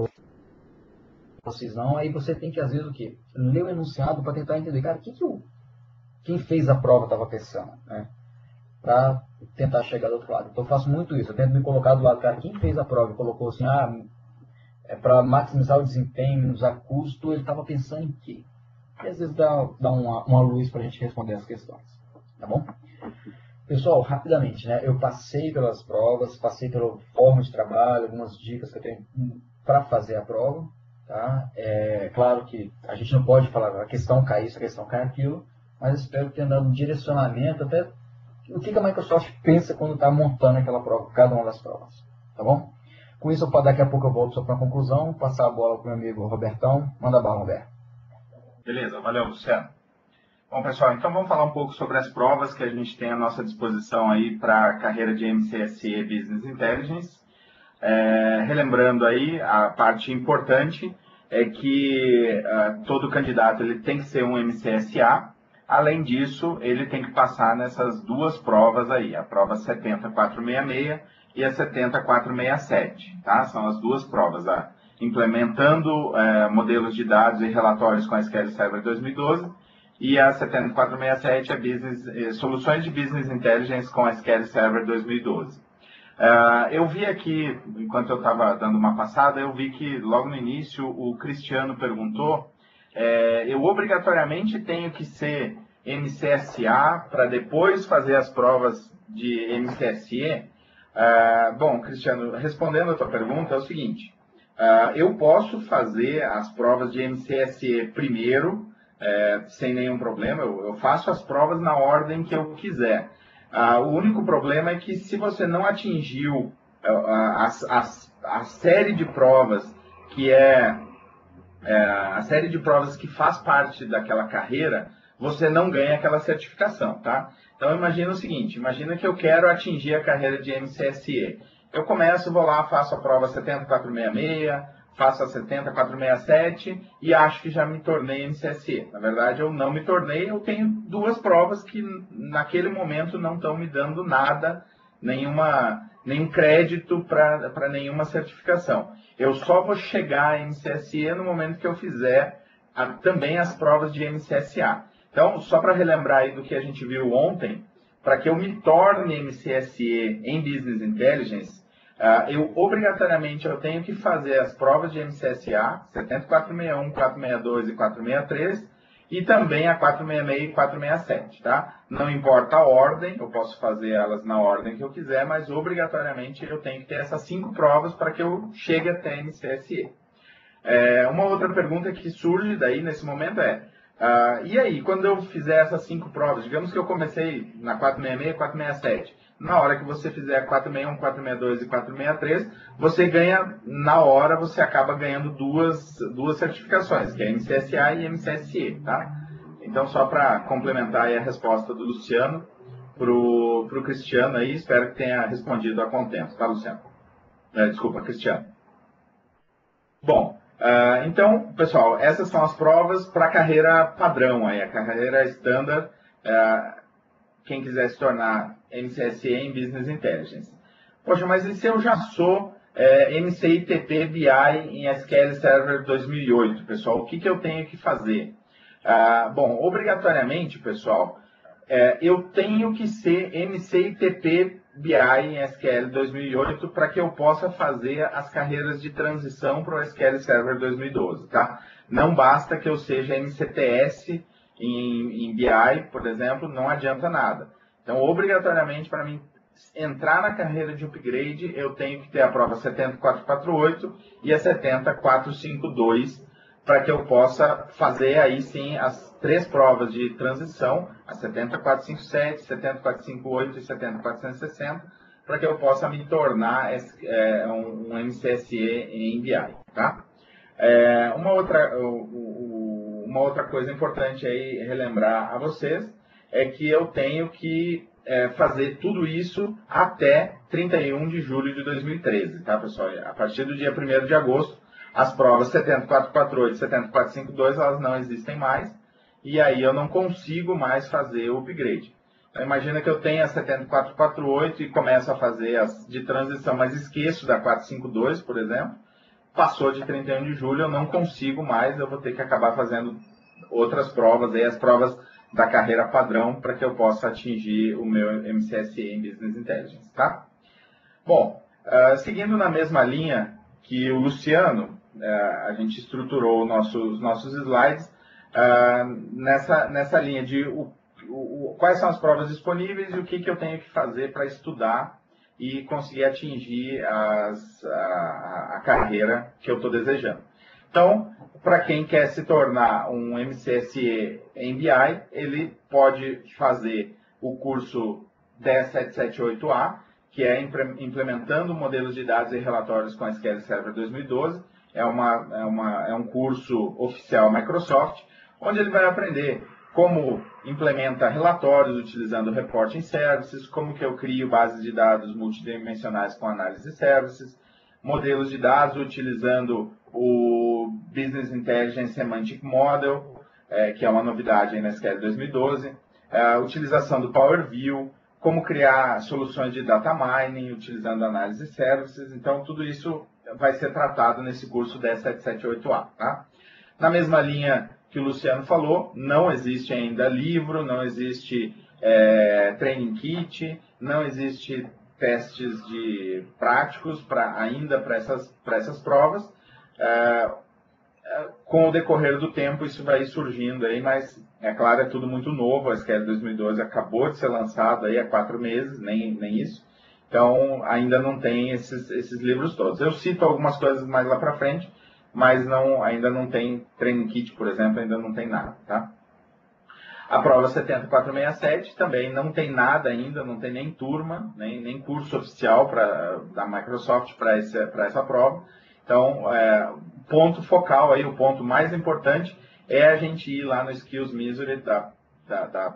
vocês não, aí você tem que, às vezes, o quê? Ler o enunciado para tentar entender, cara, quem fez a prova estava pensando, né? Para tentar chegar do outro lado. Então eu faço muito isso, eu tento me colocar do lado, cara, quem fez a prova e colocou assim, para maximizar o desempenho, minimizar custo, ele estava pensando em quê? E às vezes dá uma luz para a gente responder as questões, tá bom? Pessoal, rapidamente, né? Eu passei pelas provas, passei pela forma de trabalho, algumas dicas que eu tenho para fazer a prova, tá? É claro que a gente não pode falar a questão cai isso, a questão cai aquilo, mas espero que tenha dado um direcionamento até o que a Microsoft pensa quando está montando aquela prova, cada uma das provas, tá bom? Com isso, daqui a pouco eu volto só para a conclusão, passar a bola para o meu amigo Robertão. Manda bala, Roberto. Beleza, valeu, Luciano. Bom, pessoal, então vamos falar um pouco sobre as provas que a gente tem à nossa disposição aí para a carreira de MCSE Business Intelligence. Relembrando aí, a parte importante é que todo candidato ele tem que ser um MCSA. Além disso, ele tem que passar nessas duas provas aí, a prova 70466 e a 70467, tá? São as duas provas, implementando modelos de dados e relatórios com a SQL Server 2012, e a 70467 é Soluções de Business Intelligence com a SQL Server 2012. Eu vi aqui, enquanto eu estava dando uma passada, eu vi que logo no início o Cristiano perguntou, eu obrigatoriamente tenho que ser MCSA para depois fazer as provas de MCSE? Bom, Cristiano, respondendo a tua pergunta, é o seguinte, Eu posso fazer as provas de MCSE primeiro, sem nenhum problema. Eu faço as provas na ordem que eu quiser. O único problema é que se você não atingiu a série de provas que a série de provas que faz parte daquela carreira, você não ganha aquela certificação, tá? Então imagina o seguinte, imagina que eu quero atingir a carreira de MCSE. Eu começo, vou lá, faço a prova 70466, faço a 70467 e acho que já me tornei MCSE. Na verdade, eu não me tornei, eu tenho duas provas que naquele momento não estão me dando nada, nenhum crédito para nenhuma certificação. Eu só vou chegar a MCSE no momento que eu fizer também as provas de MCSA. Então, só para relembrar aí do que a gente viu ontem, para que eu me torne MCSE em Business Intelligence, obrigatoriamente eu tenho que fazer as provas de MCSA, 70461, 462 e 463, e também a 466 e 467, tá? Não importa a ordem, eu posso fazer elas na ordem que eu quiser, mas obrigatoriamente eu tenho que ter essas 5 provas para que eu chegue até MCSE. Uma outra pergunta que surge daí nesse momento e aí, quando eu fizer essas 5 provas, digamos que eu comecei na 466 e 467, na hora que você fizer 461, 462 e 463, você ganha, na hora, você acaba ganhando duas certificações, que é MCSA e MCSE, tá? Então, só para complementar aí a resposta do Luciano pro Cristiano aí, espero que tenha respondido a contento, tá, Luciano? Desculpa, Cristiano. Bom, então, pessoal, essas são as provas para a carreira padrão, aí, a carreira standard, quem quiser se tornar MCSE em Business Intelligence. Poxa, mas e se eu já sou MCITP BI em SQL Server 2008, pessoal? O que eu tenho que fazer? Bom, obrigatoriamente, pessoal, eu tenho que ser MCITP BI em SQL 2008 para que eu possa fazer as carreiras de transição para o SQL Server 2012, tá? Não basta que eu seja MCTS em BI, por exemplo, não adianta nada. Então, obrigatoriamente, para mim entrar na carreira de upgrade, eu tenho que ter a prova 70448 e a 70452 para que eu possa fazer aí sim as 3 provas de transição, a 70457, 70458 e 70460, para que eu possa me tornar um MCSE em BI, tá? Uma outra coisa importante aí relembrar a vocês é que eu tenho que fazer tudo isso até 31 de julho de 2013, tá, pessoal? A partir do dia 1º de agosto, as provas 70448 e 70452, elas não existem mais, e aí eu não consigo mais fazer o upgrade. Então, imagina que eu tenha a 70448 e começo a fazer as de transição, mas esqueço da 452, por exemplo. Passou de 31 de julho, eu não consigo mais, eu vou ter que acabar fazendo outras provas, aí, as provas da carreira padrão, para que eu possa atingir o meu MCSE em Business Intelligence, tá? Bom, seguindo na mesma linha que o Luciano, a gente estruturou os nossos slides nessa linha de quais são as provas disponíveis e o que eu tenho que fazer para estudar e conseguir atingir a carreira que eu estou desejando. Então, para quem quer se tornar um MCSE em BI, ele pode fazer o curso 10778A, que é implementando modelos de dados e relatórios com SQL Server 2012. É um curso oficial Microsoft, onde ele vai aprender como implementa relatórios utilizando Reporting Services, como que eu crio bases de dados multidimensionais com análise services, modelos de dados utilizando o Business Intelligence Semantic Model, que é uma novidade aí na SQL 2012, utilização do Power View, como criar soluções de data mining utilizando análise services. Então, tudo isso vai ser tratado nesse curso 10778A. Tá? Na mesma linha que o Luciano falou, não existe ainda livro, não existe training kit, não existe testes práticos ainda para essas provas. Com o decorrer do tempo isso vai surgindo aí, mas é claro, é tudo muito novo. A SQL 2012 acabou de ser lançado aí há 4 meses, nem isso. Então, ainda não tem esses livros todos. Eu cito algumas coisas mais lá para frente, mas ainda não tem Training Kit, por exemplo, ainda não tem nada, tá? A prova 70467 também não tem nada ainda, não tem nem turma, nem curso oficial da Microsoft para essa prova. Então, o ponto focal aí, o ponto mais importante é a gente ir lá no Skills Misery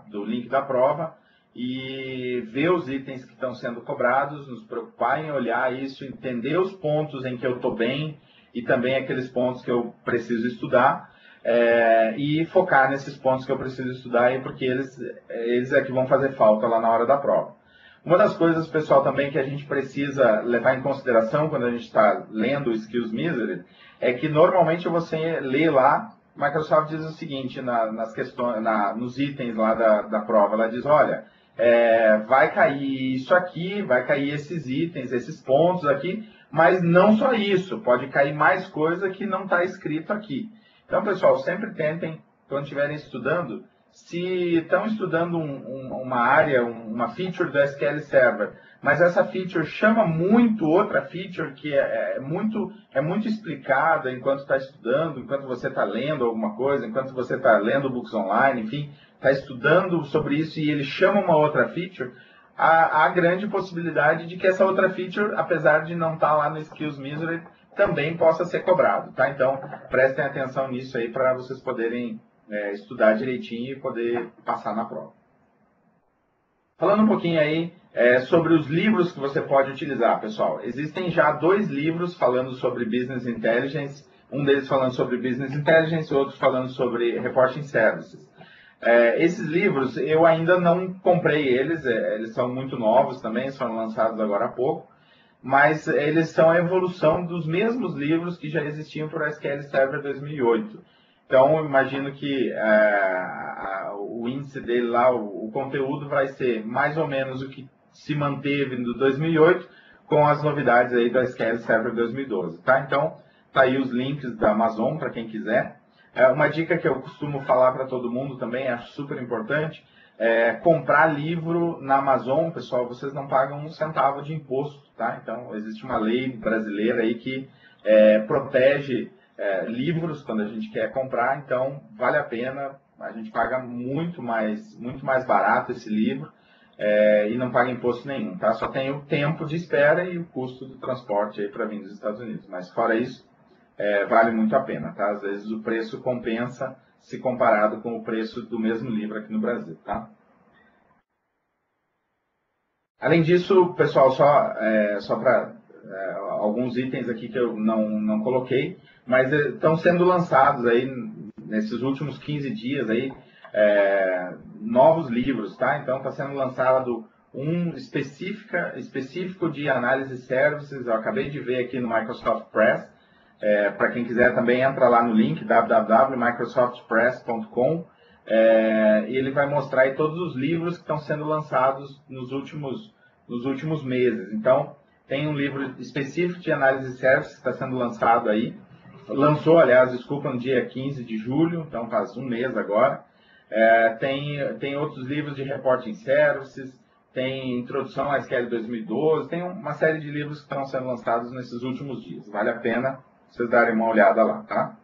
do link da prova e ver os itens que estão sendo cobrados, nos preocupar em olhar isso, entender os pontos em que eu estou bem e também aqueles pontos que eu preciso estudar. E focar nesses pontos que eu preciso estudar aí, porque eles é que vão fazer falta lá na hora da prova. Uma das coisas, pessoal, também que a gente precisa levar em consideração quando a gente está lendo o Skills Misery, é que normalmente você lê lá, Microsoft diz o seguinte, nas questões, nos itens lá da prova, ela diz, olha, vai cair isso aqui, vai cair esses itens, esses pontos aqui, mas não só isso, pode cair mais coisa que não está escrito aqui. Então, pessoal, sempre tentem, quando estiverem estudando, se estão estudando uma área, uma feature do SQL Server, mas essa feature chama muito outra feature que é muito explicada enquanto está estudando, enquanto você está lendo alguma coisa, enquanto você está lendo books online, enfim, está estudando sobre isso e ele chama uma outra feature, há grande possibilidade de que essa outra feature, apesar de não estar lá no Skills Misery, também possa ser cobrado, tá? Então, prestem atenção nisso aí para vocês poderem estudar direitinho e poder passar na prova. Falando um pouquinho aí sobre os livros que você pode utilizar, pessoal. Existem já 2 livros falando sobre Business Intelligence, um deles falando sobre Business Intelligence e outro falando sobre Reporting Services. Esses livros, eu ainda não comprei eles são muito novos também, foram lançados agora há pouco, mas eles são a evolução dos mesmos livros que já existiam para o SQL Server 2008. Então, eu imagino que o índice dele lá, o conteúdo vai ser mais ou menos o que se manteve no 2008 com as novidades aí do SQL Server 2012, tá? Então, tá aí os links da Amazon para quem quiser. Uma dica que eu costumo falar para todo mundo também, acho super importante, comprar livro na Amazon, pessoal, vocês não pagam um centavo de imposto, tá? Então, existe uma lei brasileira aí que protege livros quando a gente quer comprar, então vale a pena, a gente paga muito mais barato esse livro e não paga imposto nenhum, tá? Só tem o tempo de espera e o custo do transporte aí para vir dos Estados Unidos, mas fora isso, vale muito a pena, tá? Às vezes o preço compensa se comparado com o preço do mesmo livro aqui no Brasil, tá? Além disso, pessoal, só para alguns itens aqui que eu não coloquei, mas estão sendo lançados aí nesses últimos 15 dias aí novos livros, tá? Então está sendo lançado um específico de análise services, eu acabei de ver aqui no Microsoft Press. Para quem quiser também entra lá no link www.microsoftpress.com e ele vai mostrar aí todos os livros que estão sendo lançados nos últimos meses. Então, tem um livro específico de análise de services que está sendo lançado aí. Lançou, aliás, desculpa, no dia 15 de julho, então faz um mês agora. Tem outros livros de reporting services, tem introdução a SQL 2012, tem uma série de livros que estão sendo lançados nesses últimos dias. Vale a pena vocês darem uma olhada lá, tá?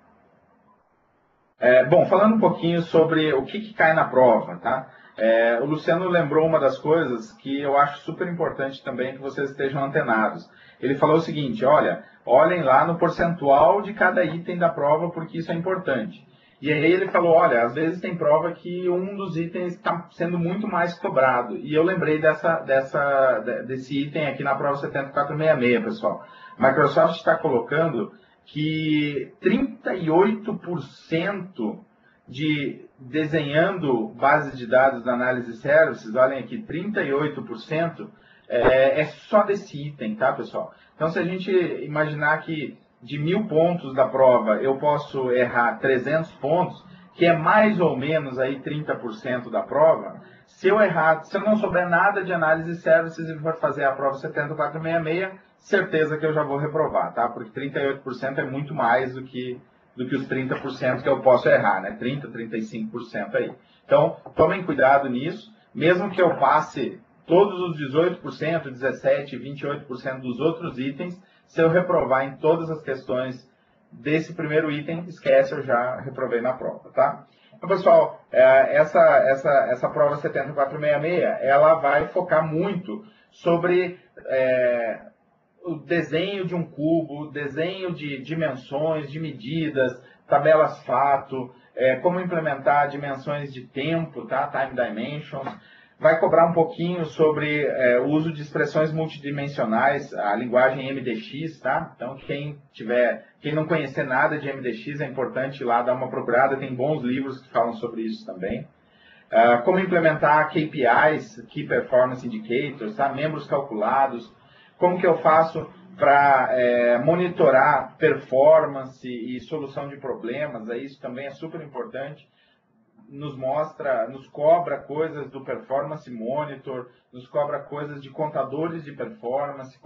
Bom, falando um pouquinho sobre o que cai na prova, tá? O Luciano lembrou uma das coisas que eu acho super importante também que vocês estejam antenados. Ele falou o seguinte, olhem lá no percentual de cada item da prova, porque isso é importante. E aí ele falou, olha, às vezes tem prova que um dos itens está sendo muito mais cobrado. E eu lembrei desse item aqui na prova 70466, pessoal. Microsoft está colocando que 38% de desenhando bases de dados da análise de services, olhem aqui, 38% é só desse item, tá, pessoal? Então, se a gente imaginar que de 1000 pontos da prova eu posso errar 300 pontos, que é mais ou menos aí 30% da prova, se eu não souber nada de análise de services e for fazer a prova 70466, certeza que eu já vou reprovar, tá? Porque 38% é muito mais do que os 30% que eu posso errar, né? 30%, 35% aí. Então, tomem cuidado nisso. Mesmo que eu passe todos os 18%, 17%, 28% dos outros itens, se eu reprovar em todas as questões desse primeiro item, esquece, eu já reprovei na prova, tá? Então, pessoal, essa prova 7466, ela vai focar muito sobre o desenho de um cubo, desenho de dimensões, de medidas, tabelas fato, como implementar dimensões de tempo, tá? Time dimensions. Vai cobrar um pouquinho sobre o uso de expressões multidimensionais, a linguagem MDX, tá? Então, quem não conhecer nada de MDX, é importante ir lá dar uma procurada, tem bons livros que falam sobre isso também. Como implementar KPIs, Key Performance Indicators, tá? Membros calculados, como que eu faço para monitorar performance e solução de problemas, isso também é super importante. Nos cobra coisas do Performance Monitor, nos cobra coisas de contadores de performance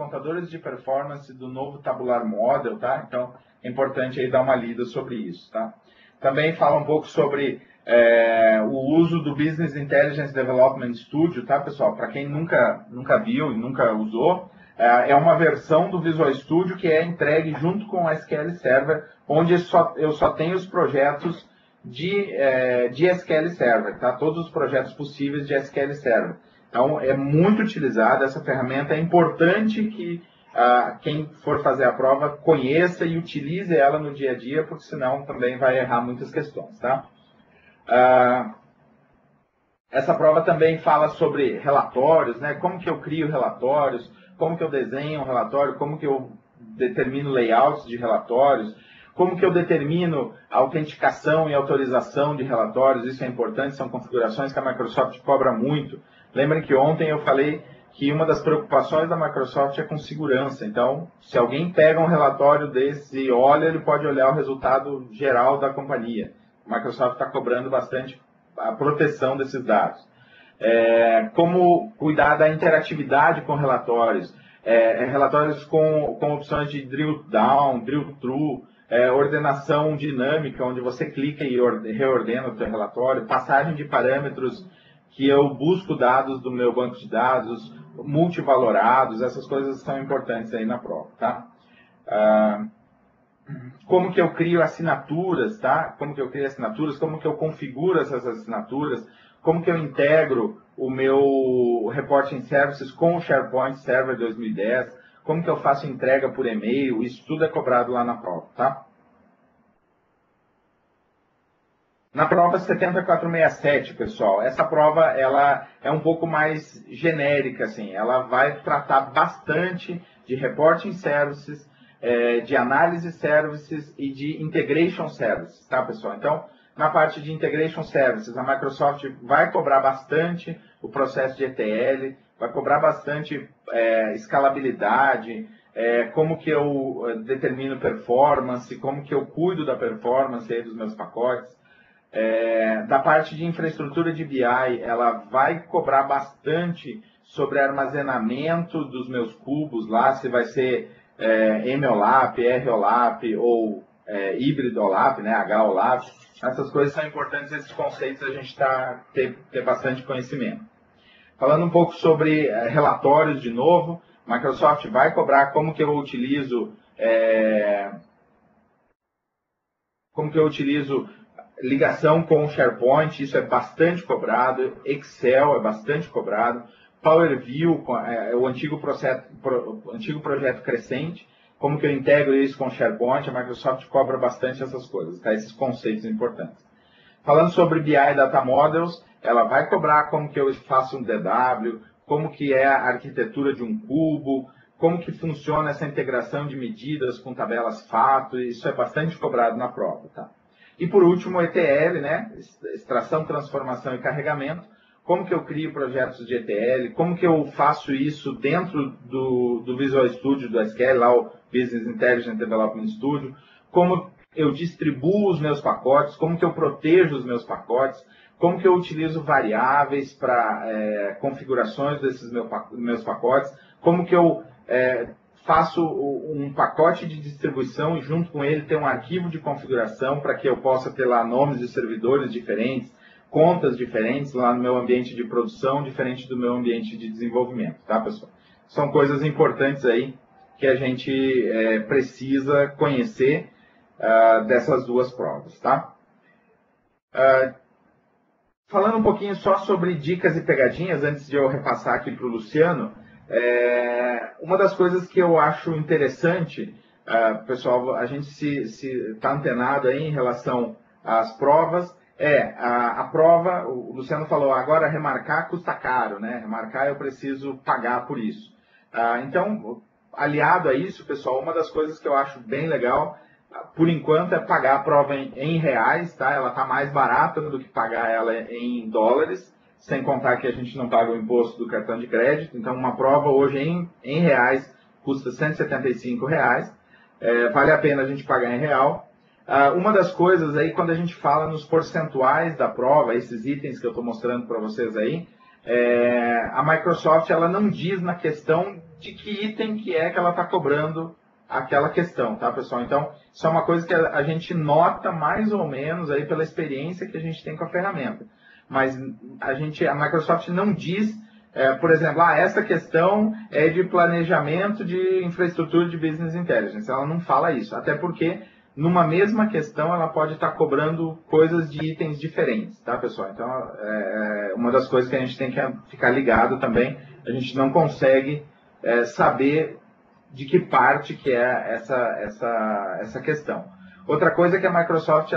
do novo Tabular Model, tá? Então, é importante aí dar uma lida sobre isso, tá? Também fala um pouco sobre o uso do Business Intelligence Development Studio, tá, pessoal? Para quem nunca viu e nunca usou, é uma versão do Visual Studio que é entregue junto com o SQL Server, onde eu só tenho os projetos de SQL Server, tá? Todos os projetos possíveis de SQL Server. Então, é muito utilizada essa ferramenta, é importante que quem for fazer a prova conheça e utilize ela no dia a dia, porque senão também vai errar muitas questões, tá? Essa prova também fala sobre relatórios, né? Como que eu crio relatórios, como que eu desenho um relatório, como que eu determino layouts de relatórios, como que eu determino a autenticação e autorização de relatórios, isso é importante, são configurações que a Microsoft cobra muito. Lembrem que ontem eu falei que uma das preocupações da Microsoft é com segurança. Então, se alguém pega um relatório desse e olha, ele pode olhar o resultado geral da companhia. A Microsoft está cobrando bastante a proteção desses dados. Como cuidar da interatividade com relatórios, relatórios com opções de drill down, drill through, ordenação dinâmica, onde você clica e reordena o seu relatório, passagem de parâmetros que eu busco dados do meu banco de dados, multivalorados, essas coisas são importantes aí na prova, tá? Como que eu crio assinaturas, tá? Como que eu crio assinaturas, como que eu configuro essas assinaturas, como que eu integro o meu Reporting Services com o SharePoint Server 2010, como que eu faço entrega por e-mail, isso tudo é cobrado lá na prova, tá? Na prova 7467, pessoal, essa prova ela é um pouco mais genérica, assim, ela vai tratar bastante de Reporting Services, de Analysis Services e de Integration Services, tá, pessoal? Então, na parte de Integration Services, a Microsoft vai cobrar bastante o processo de ETL, vai cobrar bastante escalabilidade, como que eu determino performance, como que eu cuido da performance aí dos meus pacotes. Da parte de infraestrutura de BI, ela vai cobrar bastante sobre armazenamento dos meus cubos lá, se vai ser MOLAP, ROLAP ou híbrido OLAP, né, HOLAP. Essas coisas são importantes, esses conceitos a gente ter bastante conhecimento. Falando um pouco sobre relatórios de novo, Microsoft vai cobrar como que eu utilizo ligação com o SharePoint, isso é bastante cobrado, Excel é bastante cobrado, Power View, o antigo projeto Crescente, como que eu integro isso com o SharePoint, a Microsoft cobra bastante essas coisas, tá? Esses conceitos importantes. Falando sobre BI Data Models, ela vai cobrar como que eu faço um DW, como que é a arquitetura de um cubo, como que funciona essa integração de medidas com tabelas fato, isso é bastante cobrado na prova, tá? E por último, o ETL, né? Extração, transformação e carregamento. Como que eu crio projetos de ETL? Como que eu faço isso dentro do Visual Studio, do SQL, lá o Business Intelligence Development Studio? Como eu distribuo os meus pacotes? Como que eu protejo os meus pacotes? Como que eu utilizo variáveis para configurações desses meus pacotes? Como que eu faço um pacote de distribuição e junto com ele tem um arquivo de configuração para que eu possa ter lá nomes de servidores diferentes, contas diferentes lá no meu ambiente de produção, diferente do meu ambiente de desenvolvimento, tá, pessoal? São coisas importantes aí que a gente precisa conhecer dessas duas provas, tá? Falando um pouquinho só sobre dicas e pegadinhas, antes de eu repassar aqui para o Luciano, uma das coisas que eu acho interessante, pessoal, a gente se está antenado aí em relação às provas, a prova, o Luciano falou, agora remarcar custa caro, né? Remarcar eu preciso pagar por isso. Então, aliado a isso, pessoal, uma das coisas que eu acho bem legal, por enquanto, é pagar a prova em reais, tá? Ela está mais barata do que pagar ela em dólares, sem contar que a gente não paga o imposto do cartão de crédito. Então, uma prova hoje em reais custa R$ 175. Vale a pena a gente pagar em real. Uma das coisas aí, quando a gente fala nos percentuais da prova, esses itens que eu estou mostrando para vocês aí, a Microsoft ela não diz na questão de que item que ela está cobrando aquela questão, tá, pessoal? Então, isso é uma coisa que a gente nota mais ou menos aí pela experiência que a gente tem com a ferramenta. Mas a Microsoft não diz, por exemplo, essa questão é de planejamento de infraestrutura de Business Intelligence. Ela não fala isso, até porque numa mesma questão ela pode estar cobrando coisas de itens diferentes, tá, pessoal? Então, uma das coisas que a gente tem que ficar ligado também, a gente não consegue saber de que parte que é essa questão. Outra coisa é que a Microsoft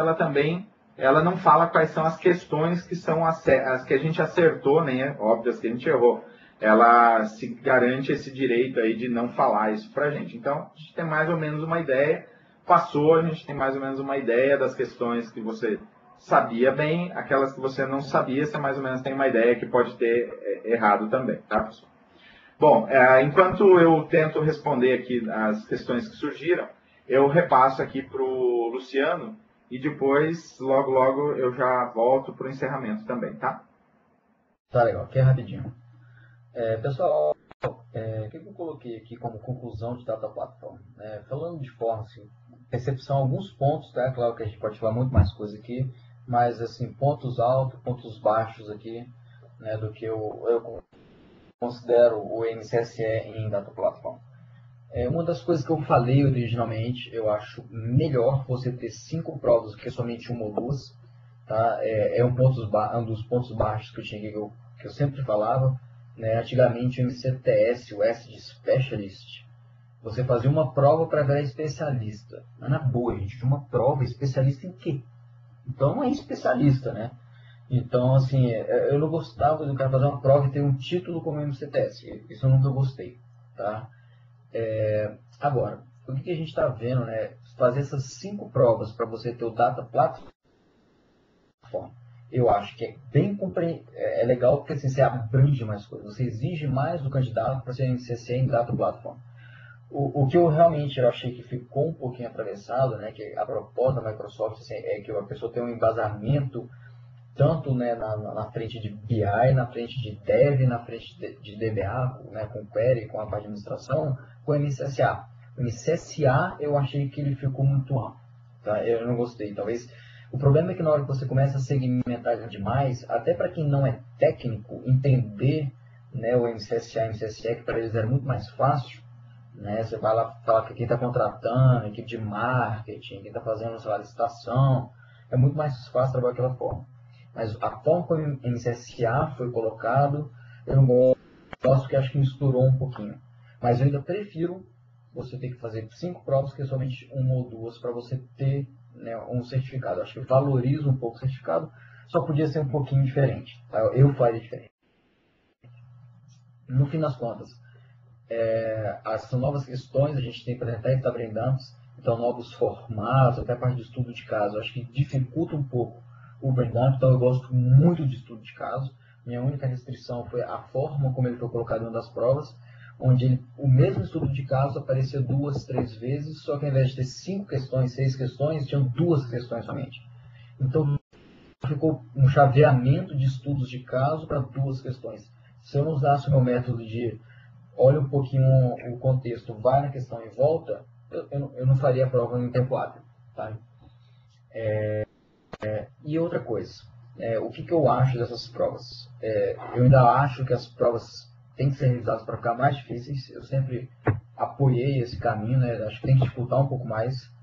ela não fala quais são as questões que são as que a gente acertou, nem é óbvio as que a gente errou. Ela se garante esse direito aí de não falar isso pra gente. Então, a gente tem mais ou menos uma ideia, passou, a gente tem mais ou menos uma ideia das questões que você sabia bem, aquelas que você não sabia, você mais ou menos tem uma ideia que pode ter errado também, tá, pessoal? Bom, enquanto eu tento responder aqui as questões que surgiram, eu repasso aqui para o Luciano e depois, logo, logo, eu já volto para o encerramento também, tá? Tá legal, aqui é rapidinho. Pessoal, o que eu coloquei aqui como conclusão de Data Platform? Falando de forma, assim, percepção, alguns pontos, tá? Claro que a gente pode falar muito mais coisa aqui, mas, assim, pontos altos, pontos baixos aqui, né, do que eu considero o MCSE em Data Platform. Uma das coisas que eu falei originalmente, eu acho melhor você ter 5 provas do que somente uma ou duas. Tá? Um dos pontos baixos que eu tinha que eu sempre falava. Né? Antigamente o MCTS, o S de Specialist, você fazia uma prova para virar especialista. Mas na boa, gente, uma prova especialista em quê? Então não é especialista, né? Então, assim, eu não gostava do cara fazer uma prova e ter um título como MCTS. Isso eu nunca gostei, tá? Agora, o que a gente está vendo, né? Fazer essas 5 provas para você ter o Data Platform, eu acho que é bem legal porque assim, você abrange mais coisas. Você exige mais do candidato para ser MCC em Data Platform. O que eu realmente achei que ficou um pouquinho atravessado, né? Que a proposta da Microsoft assim, é que a pessoa tem um embasamento tanto, né, na frente de BI, na frente de Dev, na frente de DBA, né, com Query, com a parte de administração, com o MCSA. O MCSA eu achei que ele ficou muito amplo, tá? Eu não gostei. Talvez o problema é que na hora que você começa a segmentar demais, até para quem não é técnico, entender, né, o MCSA e o MCSE, que para eles era muito mais fácil, né? Você vai lá falar que quem está contratando, equipe de marketing, quem está fazendo, sei lá, licitação, é muito mais fácil trabalhar daquela forma. Mas a forma como o MCSA foi colocado, eu não gosto, que acho que misturou um pouquinho. Mas eu ainda prefiro você ter que fazer 5 provas que é somente uma ou duas para você ter, né, um certificado. Acho que valoriza um pouco o certificado, só podia ser um pouquinho diferente. Tá? Eu faria diferente. No fim das contas, as novas questões a gente tem para tentar estar brindando, então novos formatos, até a parte de estudo de caso, acho que dificulta um pouco o brindando, então eu gosto muito de estudo de caso. Minha única restrição foi a forma como ele foi colocado em uma das provas, onde o mesmo estudo de caso aparecia 2, 3 vezes, só que ao invés de ter 5 questões, 6 questões, tinham 2 questões somente. Então ficou um chaveamento de estudos de caso para 2 questões. Se eu não usasse o meu método de olha um pouquinho o contexto, vai na questão e volta, eu não faria a prova em tempo hábil. Tá? E outra coisa, O que eu acho dessas provas? Eu ainda acho que as provas têm que ser revisadas para ficar mais difíceis. Eu sempre apoiei esse caminho, né? Acho que tem que disputar um pouco mais.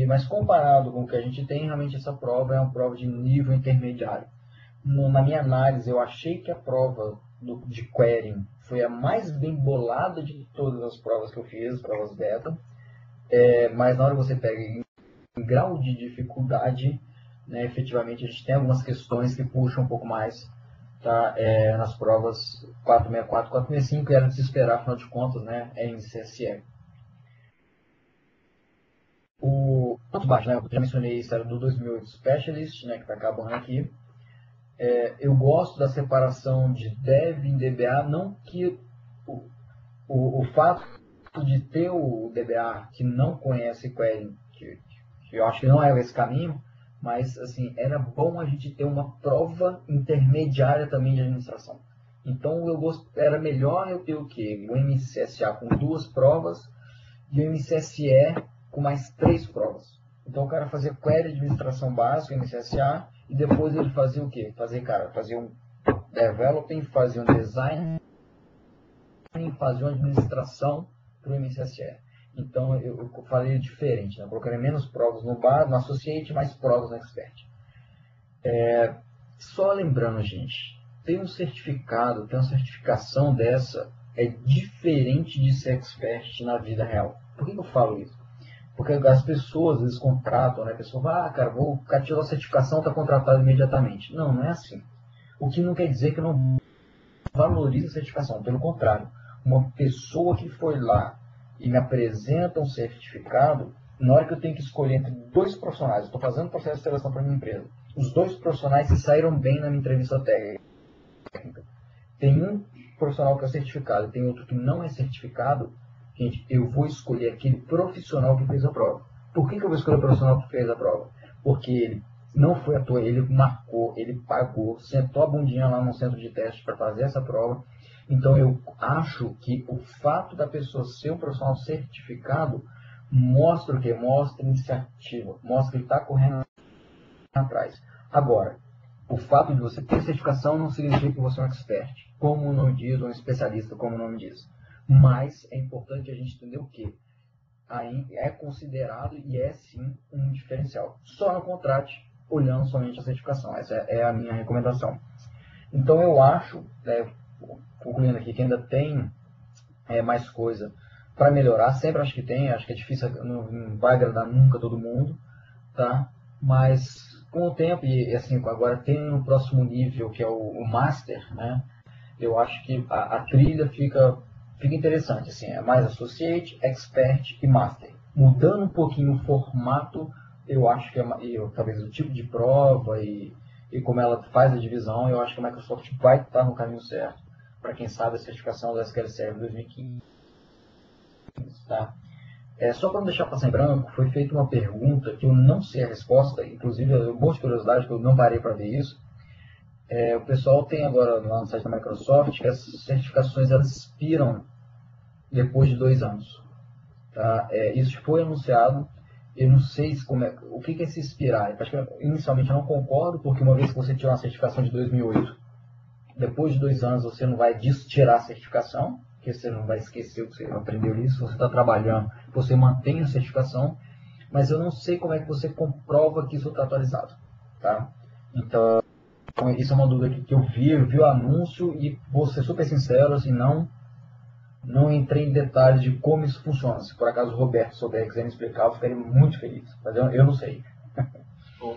Mas comparado com o que a gente tem, realmente essa prova é uma prova de nível intermediário. Na minha análise, eu achei que a prova de querying foi a mais bem bolada de todas as provas que eu fiz, provas beta. Mas na hora que você pega em grau de dificuldade, né, efetivamente a gente tem algumas questões que puxam um pouco mais, tá? Nas provas 464, 465, era de se esperar, afinal de contas, né, é em CSE. O ponto baixo, né, eu já mencionei isso, era do 2008 Specialist, né, que está acabando aqui. Eu gosto da separação de Dev em DBA, não que o fato de ter o DBA que não conhece querying, que eu acho que não é esse caminho, mas assim, era bom a gente ter uma prova intermediária também de administração. Então era melhor eu ter o quê? O MCSA com 2 provas e o MCSE com mais 3 provas. Então o cara fazia query de administração básica, MCSA, e depois ele fazia o quê? Fazia um developing, fazia um design, fazia uma administração para o MCSE. Então eu falei diferente, né? Eu coloquei menos provas no Associate, mais provas no Expert. Só lembrando, gente, tem uma certificação dessa é diferente de ser Expert na vida real. Por que eu falo isso? Porque as pessoas às vezes contratam, né? A pessoa vai, cara, vou tirar a certificação, está contratado imediatamente. Não, não é assim. O que não quer dizer que eu não valorize a certificação. Pelo contrário, uma pessoa que foi lá e me apresenta um certificado, na hora que eu tenho que escolher entre 2 profissionais, eu estou fazendo o processo de seleção para a minha empresa, os 2 profissionais se saíram bem na minha entrevista técnica. Tem um profissional que é certificado e tem outro que não é certificado, gente, eu vou escolher aquele profissional que fez a prova. Por que eu vou escolher o profissional que fez a prova? Porque ele não foi à toa, ele marcou, ele pagou, sentou a bundinha lá no centro de teste para fazer essa prova. Então eu acho que o fato da pessoa ser um profissional certificado mostra o quê? Mostra iniciativa, mostra que ele está correndo atrás. Agora, o fato de você ter certificação não significa que você é um expert, como o nome diz, ou um especialista, como o nome diz. Mas é importante a gente entender o quê? Aí é considerado e é sim um diferencial. Só não contrate olhando somente a certificação. Essa é a minha recomendação. Então eu acho, concluindo aqui, que ainda tem mais coisa para melhorar. Sempre acho que tem, acho que é difícil, não vai agradar nunca todo mundo, tá? Mas com o tempo, e assim, agora tem no próximo nível, que é o Master, né? Eu acho que a trilha fica interessante, assim, é mais Associate, Expert e Master. Mudando um pouquinho o formato, eu acho que talvez o tipo de prova e como ela faz a divisão, eu acho que a Microsoft vai estar no caminho certo para quem sabe a certificação do SQL Server 2015. Tá? Só para não deixar passar em branco, foi feita uma pergunta que eu não sei a resposta, inclusive eu um monte de curiosidade que eu não parei para ver isso. O pessoal tem agora lá no site da Microsoft que as certificações elas expiram depois de 2 anos. Tá? Isso foi anunciado. Eu não sei o que é se expirar. Inicialmente eu não concordo, porque uma vez que você tirar uma certificação de 2008, depois de 2 anos você não vai tirar a certificação, porque você não vai esquecer o que você aprendeu nisso. Se você está trabalhando, você mantém a certificação, mas eu não sei como é que você comprova que isso está atualizado. Tá? Então, isso é uma dúvida que eu vi o anúncio e vou ser super sincero, assim, não entrei em detalhes de como isso funciona. Se por acaso o Roberto souber quiser me explicar, eu ficaria muito feliz, mas eu não sei.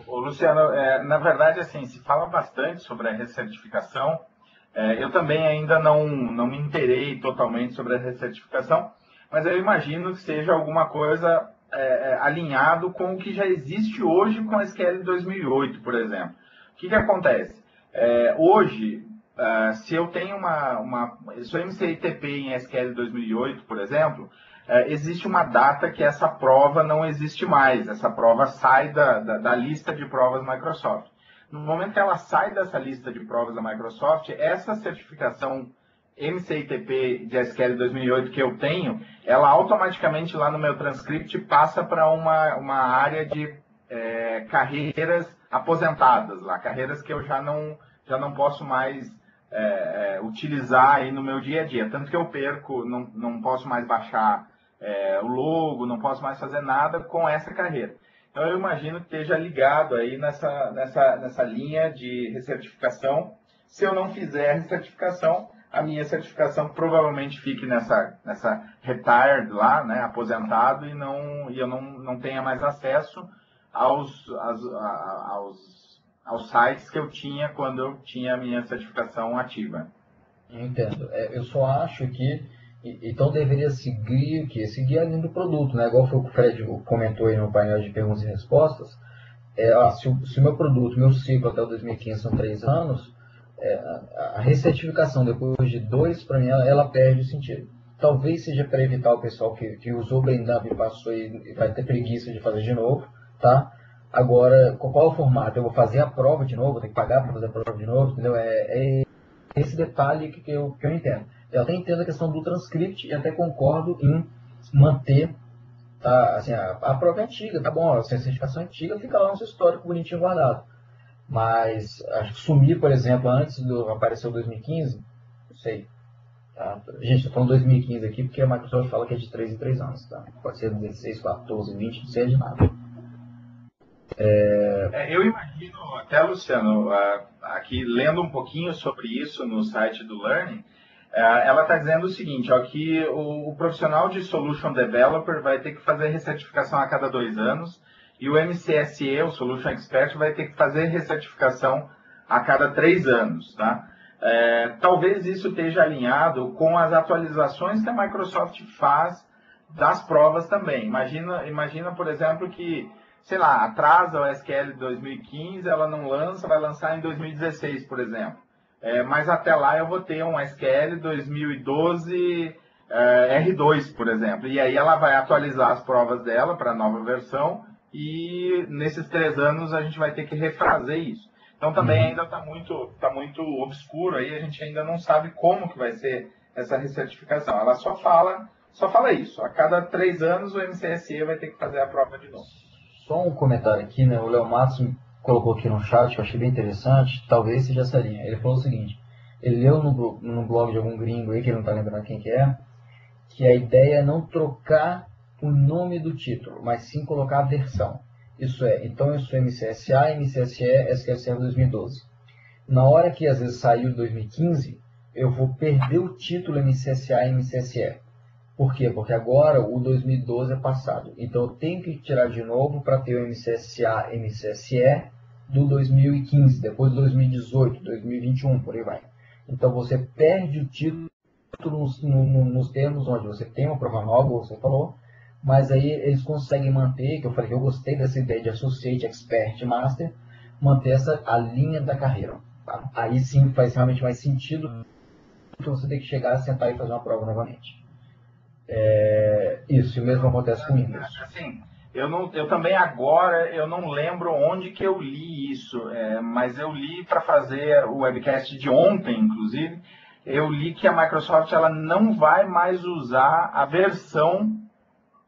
Luciano, na verdade, assim, se fala bastante sobre a recertificação. Eu também ainda não me inteirei totalmente sobre a recertificação, mas eu imagino que seja alguma coisa alinhado com o que já existe hoje com a SQL 2008, por exemplo. O que acontece? Hoje, se eu tenho sou MCITP em SQL 2008, por exemplo, existe uma data que essa prova não existe mais. Essa prova sai da lista de provas Microsoft. No momento que ela sai dessa lista de provas da Microsoft, essa certificação MCITP de SQL 2008 que eu tenho, ela automaticamente lá no meu transcript passa para uma área de carreiras aposentadas lá, carreiras que eu já não posso mais utilizar aí no meu dia a dia. Tanto que eu perco, não posso mais baixar o logo, não posso mais fazer nada com essa carreira. Então eu imagino que esteja ligado aí nessa linha de recertificação. Se eu não fizer a recertificação, a minha certificação provavelmente fique nessa retired lá, né, aposentado, e eu não tenha mais acesso aos sites que eu tinha quando eu tinha a minha certificação ativa. Eu entendo. Eu só acho que então deveria seguir o quê? Seguir a linha do produto, né? Igual foi o que o Fred comentou aí no painel de perguntas e respostas. Se o meu produto, meu ciclo até o 2015 são 3 anos, a recertificação depois de 2, para mim, ela perde o sentido. Talvez seja para evitar o pessoal que usou o brain dump e passou e vai ter preguiça de fazer de novo, tá? Agora, qual é o formato? Eu vou fazer a prova de novo, vou ter que pagar para fazer a prova de novo, entendeu? Esse detalhe que eu entendo. Eu até entendo a questão do transcript e até concordo em manter, tá, assim, a prova é antiga, tá bom, a certificação antiga fica lá no seu histórico bonitinho guardado. Mas acho que sumir, por exemplo, antes do aparecer o 2015, não sei. Tá? Gente, estou falando 2015 aqui porque a Microsoft fala que é de 3 em 3 anos. Tá? Pode ser 16, 14, 20, não sei de nada. Eu imagino, até Luciano, aqui lendo um pouquinho sobre isso no site do Learning, ela está dizendo o seguinte, ó, que o profissional de Solution Developer vai ter que fazer recertificação a cada 2 anos e o MCSE, o Solution Expert, vai ter que fazer recertificação a cada 3 anos. Tá? Talvez isso esteja alinhado com as atualizações que a Microsoft faz das provas também. Imagina, por exemplo, que sei lá, atrasa o SQL 2015, ela não lança, vai lançar em 2016, por exemplo. Mas até lá eu vou ter um SQL 2012 R2, por exemplo. E aí ela vai atualizar as provas dela para a nova versão e nesses 3 anos a gente vai ter que refazer isso. Então também ainda está muito obscuro aí, a gente ainda não sabe como que vai ser essa recertificação. Ela só fala isso. A cada 3 anos o MCSE vai ter que fazer a prova de novo. Só um comentário aqui, né? O Léo Matos colocou aqui no chat, que eu achei bem interessante, talvez seja essa linha. Ele falou o seguinte, ele leu no blog de algum gringo aí, que ele não está lembrando quem que a ideia é não trocar o nome do título, mas sim colocar a versão. Isso é, então eu sou MCSA, MCSE, SQL Server 2012. Na hora que às vezes saiu 2015, eu vou perder o título MCSA e MCSE. Por quê? Porque agora o 2012 é passado. Então eu tenho que tirar de novo para ter o MCSA, MCSE do 2015, depois do 2018, 2021, por aí vai. Então você perde o título nos termos onde você tem uma prova nova, você falou, mas aí eles conseguem manter, que eu falei que eu gostei dessa ideia de Associate, Expert, Master, manter a linha da carreira. Tá? Aí sim faz realmente mais sentido que você tem que chegar, sentar e fazer uma prova novamente. Isso, o mesmo acontece com o Windows. Assim, eu também agora, eu não lembro onde que eu li isso, mas eu li para fazer o webcast de ontem, inclusive, eu li que a Microsoft ela não vai mais usar a versão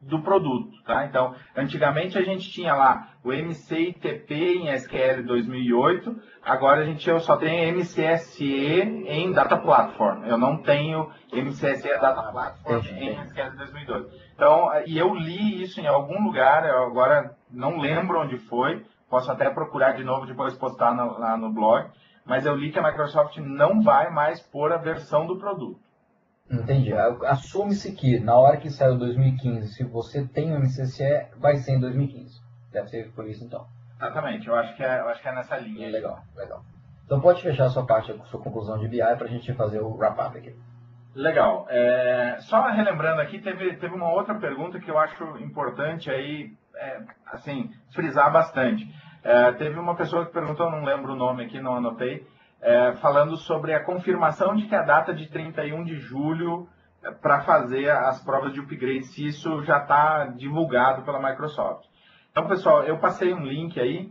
do produto, tá? Então, antigamente a gente tinha lá o MCITP em SQL 2008, agora eu só tenho MCSE em Data Platform, eu não tenho MCSE Data Platform em SQL 2002. Então, e eu li isso em algum lugar, eu agora não lembro onde foi, posso até procurar de novo, depois postar lá no blog, mas eu li que a Microsoft não vai mais pôr a versão do produto. Entendi. Assume-se que na hora que saiu 2015, se você tem o MCSE, vai ser em 2015. Deve ser por isso então. Exatamente, eu acho que é nessa linha. Legal. Então pode fechar a sua parte, a sua conclusão de BI para a gente fazer o wrap-up aqui. Legal. Só relembrando aqui, teve uma outra pergunta que eu acho importante aí, assim, frisar bastante. Teve uma pessoa que perguntou, não lembro o nome aqui, não anotei, falando sobre a confirmação de que a data de 31 de julho para fazer as provas de upgrade, se isso já está divulgado pela Microsoft. Então, pessoal, eu passei um link aí,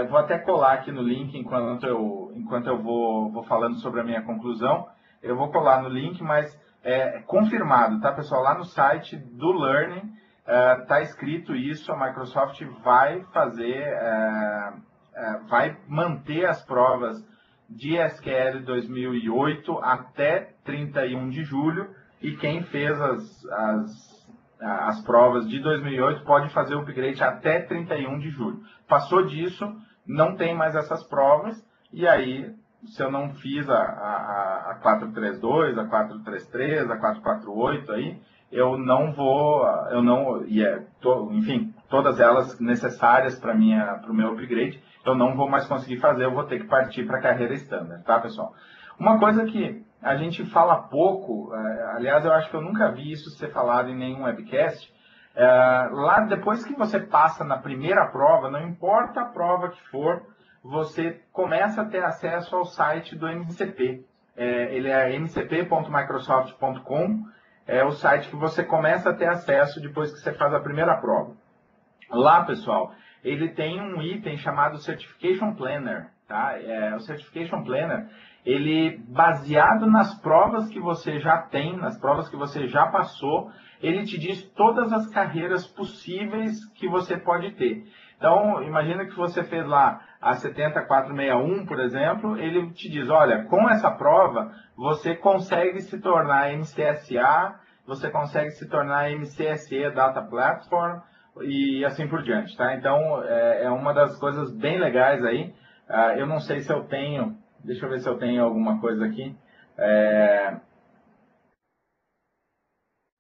vou até colar aqui no link enquanto eu vou falando sobre a minha conclusão. Eu vou colar no link, mas é confirmado, tá, pessoal? Lá no site do Learning está escrito isso, a Microsoft vai fazer vai manter as provas de SQL 2008 até 31 de julho, e quem fez as provas de 2008 pode fazer o upgrade até 31 de julho. Passou disso, não tem mais essas provas, e aí, se eu não fiz a 432, a 433, a 448 aí, enfim, todas elas necessárias para o meu upgrade, eu não vou mais conseguir fazer, eu vou ter que partir para a carreira standard, tá, pessoal? Uma coisa que a gente fala pouco, aliás, eu acho que eu nunca vi isso ser falado em nenhum webcast, lá depois que você passa na primeira prova, não importa a prova que for, você começa a ter acesso ao site do MCP. Ele é mcp.microsoft.com, é o site que você começa a ter acesso depois que você faz a primeira prova. Lá, pessoal, ele tem um item chamado Certification Planner. Tá? O Certification Planner, ele, baseado nas provas que você já tem, nas provas que você já passou, ele te diz todas as carreiras possíveis que você pode ter. Então, imagina que você fez lá a 70461, por exemplo, ele te diz, olha, com essa prova, você consegue se tornar MCSA, você consegue se tornar MCSE Data Platform, e assim por diante, tá? Então, é uma das coisas bem legais aí. Eu não sei se eu tenho, deixa eu ver se eu tenho alguma coisa aqui.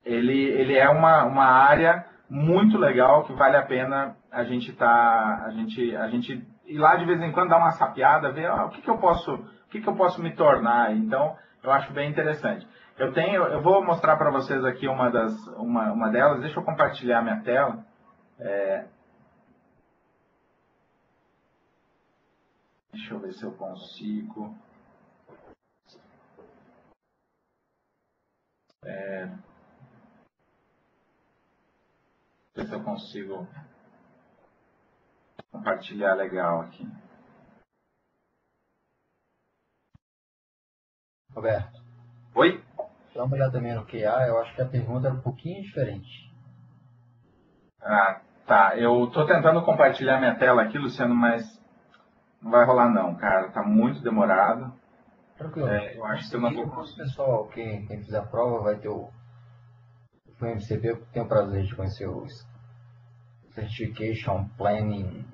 Ele é uma área muito legal que vale a pena a gente ir lá de vez em quando dar uma sapeada, ver o que eu posso me tornar. Então, eu acho bem interessante. Eu vou mostrar para vocês aqui uma delas. Deixa eu compartilhar minha tela. Deixa eu ver se eu consigo. Ver se eu consigo compartilhar legal aqui. Roberto, Oi? dá uma olhada também no QA, eu acho que a pergunta era um pouquinho diferente. Tá. Eu estou tentando compartilhar minha tela aqui, Luciano, mas não vai rolar não, cara. Tá muito demorado. Tranquilo. Eu acho que eu não vou conseguir. Pessoal, quem fizer a prova vai ter o MCP, tem o prazer de conhecer o Certification Planning,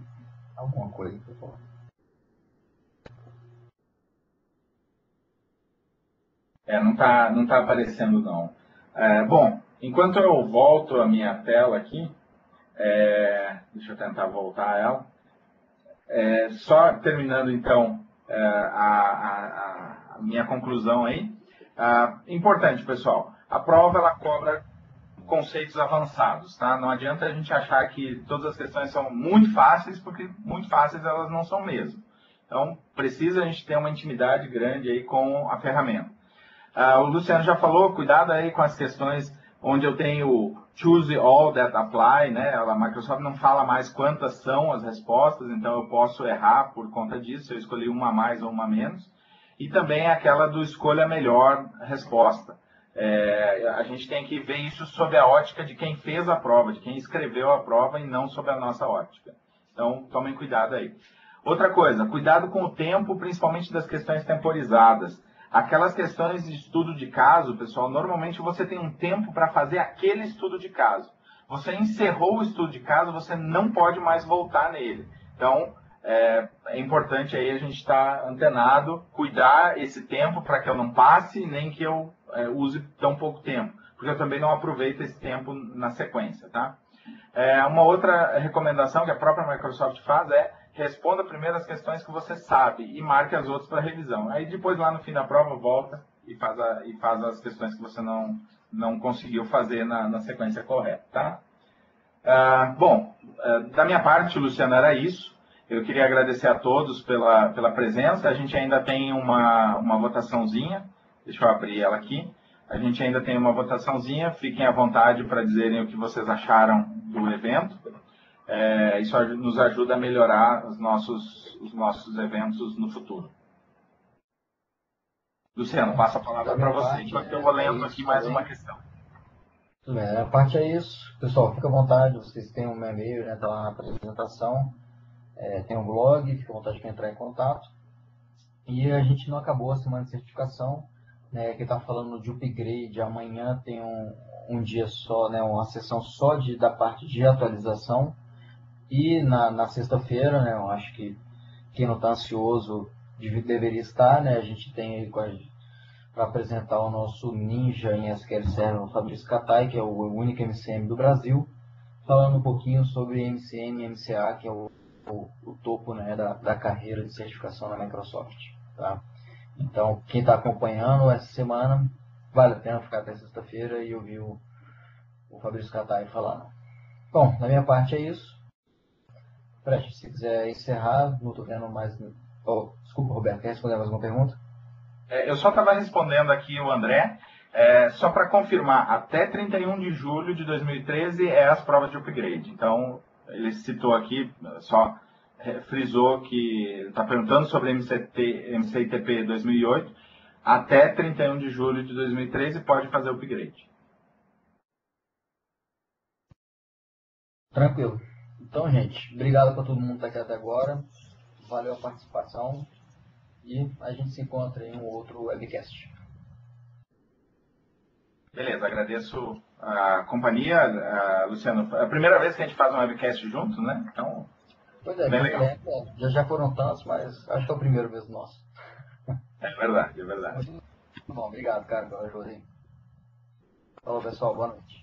alguma coisa, por favor. Não tá aparecendo não. Bom, enquanto eu volto a minha tela aqui, deixa eu tentar voltar ela. Só terminando então a minha conclusão aí. Importante, pessoal. A prova ela cobra conceitos avançados, tá? Não adianta a gente achar que todas as questões são muito fáceis, porque muito fáceis elas não são mesmo. Então, precisa a gente ter uma intimidade grande aí com a ferramenta. O Luciano já falou, cuidado aí com as questões onde eu tenho choose all that apply, né? A Microsoft não fala mais quantas são as respostas, então eu posso errar por conta disso, se eu escolhi uma a mais ou uma a menos. E também aquela do escolha a melhor resposta. A gente tem que ver isso sob a ótica de quem fez a prova, de quem escreveu a prova e não sob a nossa ótica. Então, tomem cuidado aí. Outra coisa, cuidado com o tempo, principalmente das questões temporizadas. Aquelas questões de estudo de caso, pessoal, normalmente você tem um tempo para fazer aquele estudo de caso. Você encerrou o estudo de caso, você não pode mais voltar nele. Então, é importante aí a gente estar antenado, cuidar esse tempo para que eu não passe, nem que eu use tão pouco tempo, porque eu também não aproveito esse tempo na sequência, tá? Uma outra recomendação que a própria Microsoft faz é responda primeiro as questões que você sabe e marque as outras para revisão. Aí depois lá no fim da prova volta e faz as questões que você não conseguiu fazer na sequência correta, tá? Bom, da minha parte, Luciano, era isso. Eu queria agradecer a todos pela presença. A gente ainda tem uma votaçãozinha. Deixa eu abrir ela aqui. A gente ainda tem uma votaçãozinha. Fiquem à vontade para dizerem o que vocês acharam do evento. Isso nos ajuda a melhorar os nossos eventos no futuro. Luciano, passo a palavra para você, enquanto eu vou lendo aqui mais uma questão. Tudo bem, a parte é isso. Pessoal, fica à vontade, vocês têm o meu e-mail, né, tá lá na apresentação. tem um blog, fica à vontade de entrar em contato. E a gente não acabou a semana de certificação, né, que está falando de upgrade. Amanhã tem um dia só, né, uma sessão só da parte de atualização. E na sexta-feira, né, eu acho que quem não está ansioso deveria estar, né, a gente tem aí para apresentar o nosso ninja em SQL Server, o Fabrício Catai, que é o único MCM do Brasil, falando um pouquinho sobre MCM e MCA, que é o topo, né, da carreira de certificação na Microsoft. Tá? Então, quem está acompanhando essa semana, vale a pena ficar até sexta-feira e ouvir o Fabrício Catai falando. Bom, da minha parte é isso. Preste, se quiser encerrar, não estou vendo mais... desculpa, Roberto, quer responder mais alguma pergunta? Eu só estava respondendo aqui o André, só para confirmar, até 31 de julho de 2013 é as provas de upgrade. Então, ele citou aqui, só frisou que está perguntando sobre MCITP 2008, até 31 de julho de 2013 pode fazer o upgrade. Tranquilo. Então, gente, obrigado para todo mundo que está aqui até agora. Valeu a participação. E a gente se encontra em um outro webcast. Beleza, agradeço a companhia, Luciano. É a primeira vez que a gente faz um webcast junto, né? Então, Pois é, bem legal. Já foram tantos, mas acho que é o primeiro mesmo nosso. É verdade, é verdade. Muito bom, obrigado, cara, pela ajuda aí. Falou, pessoal, boa noite.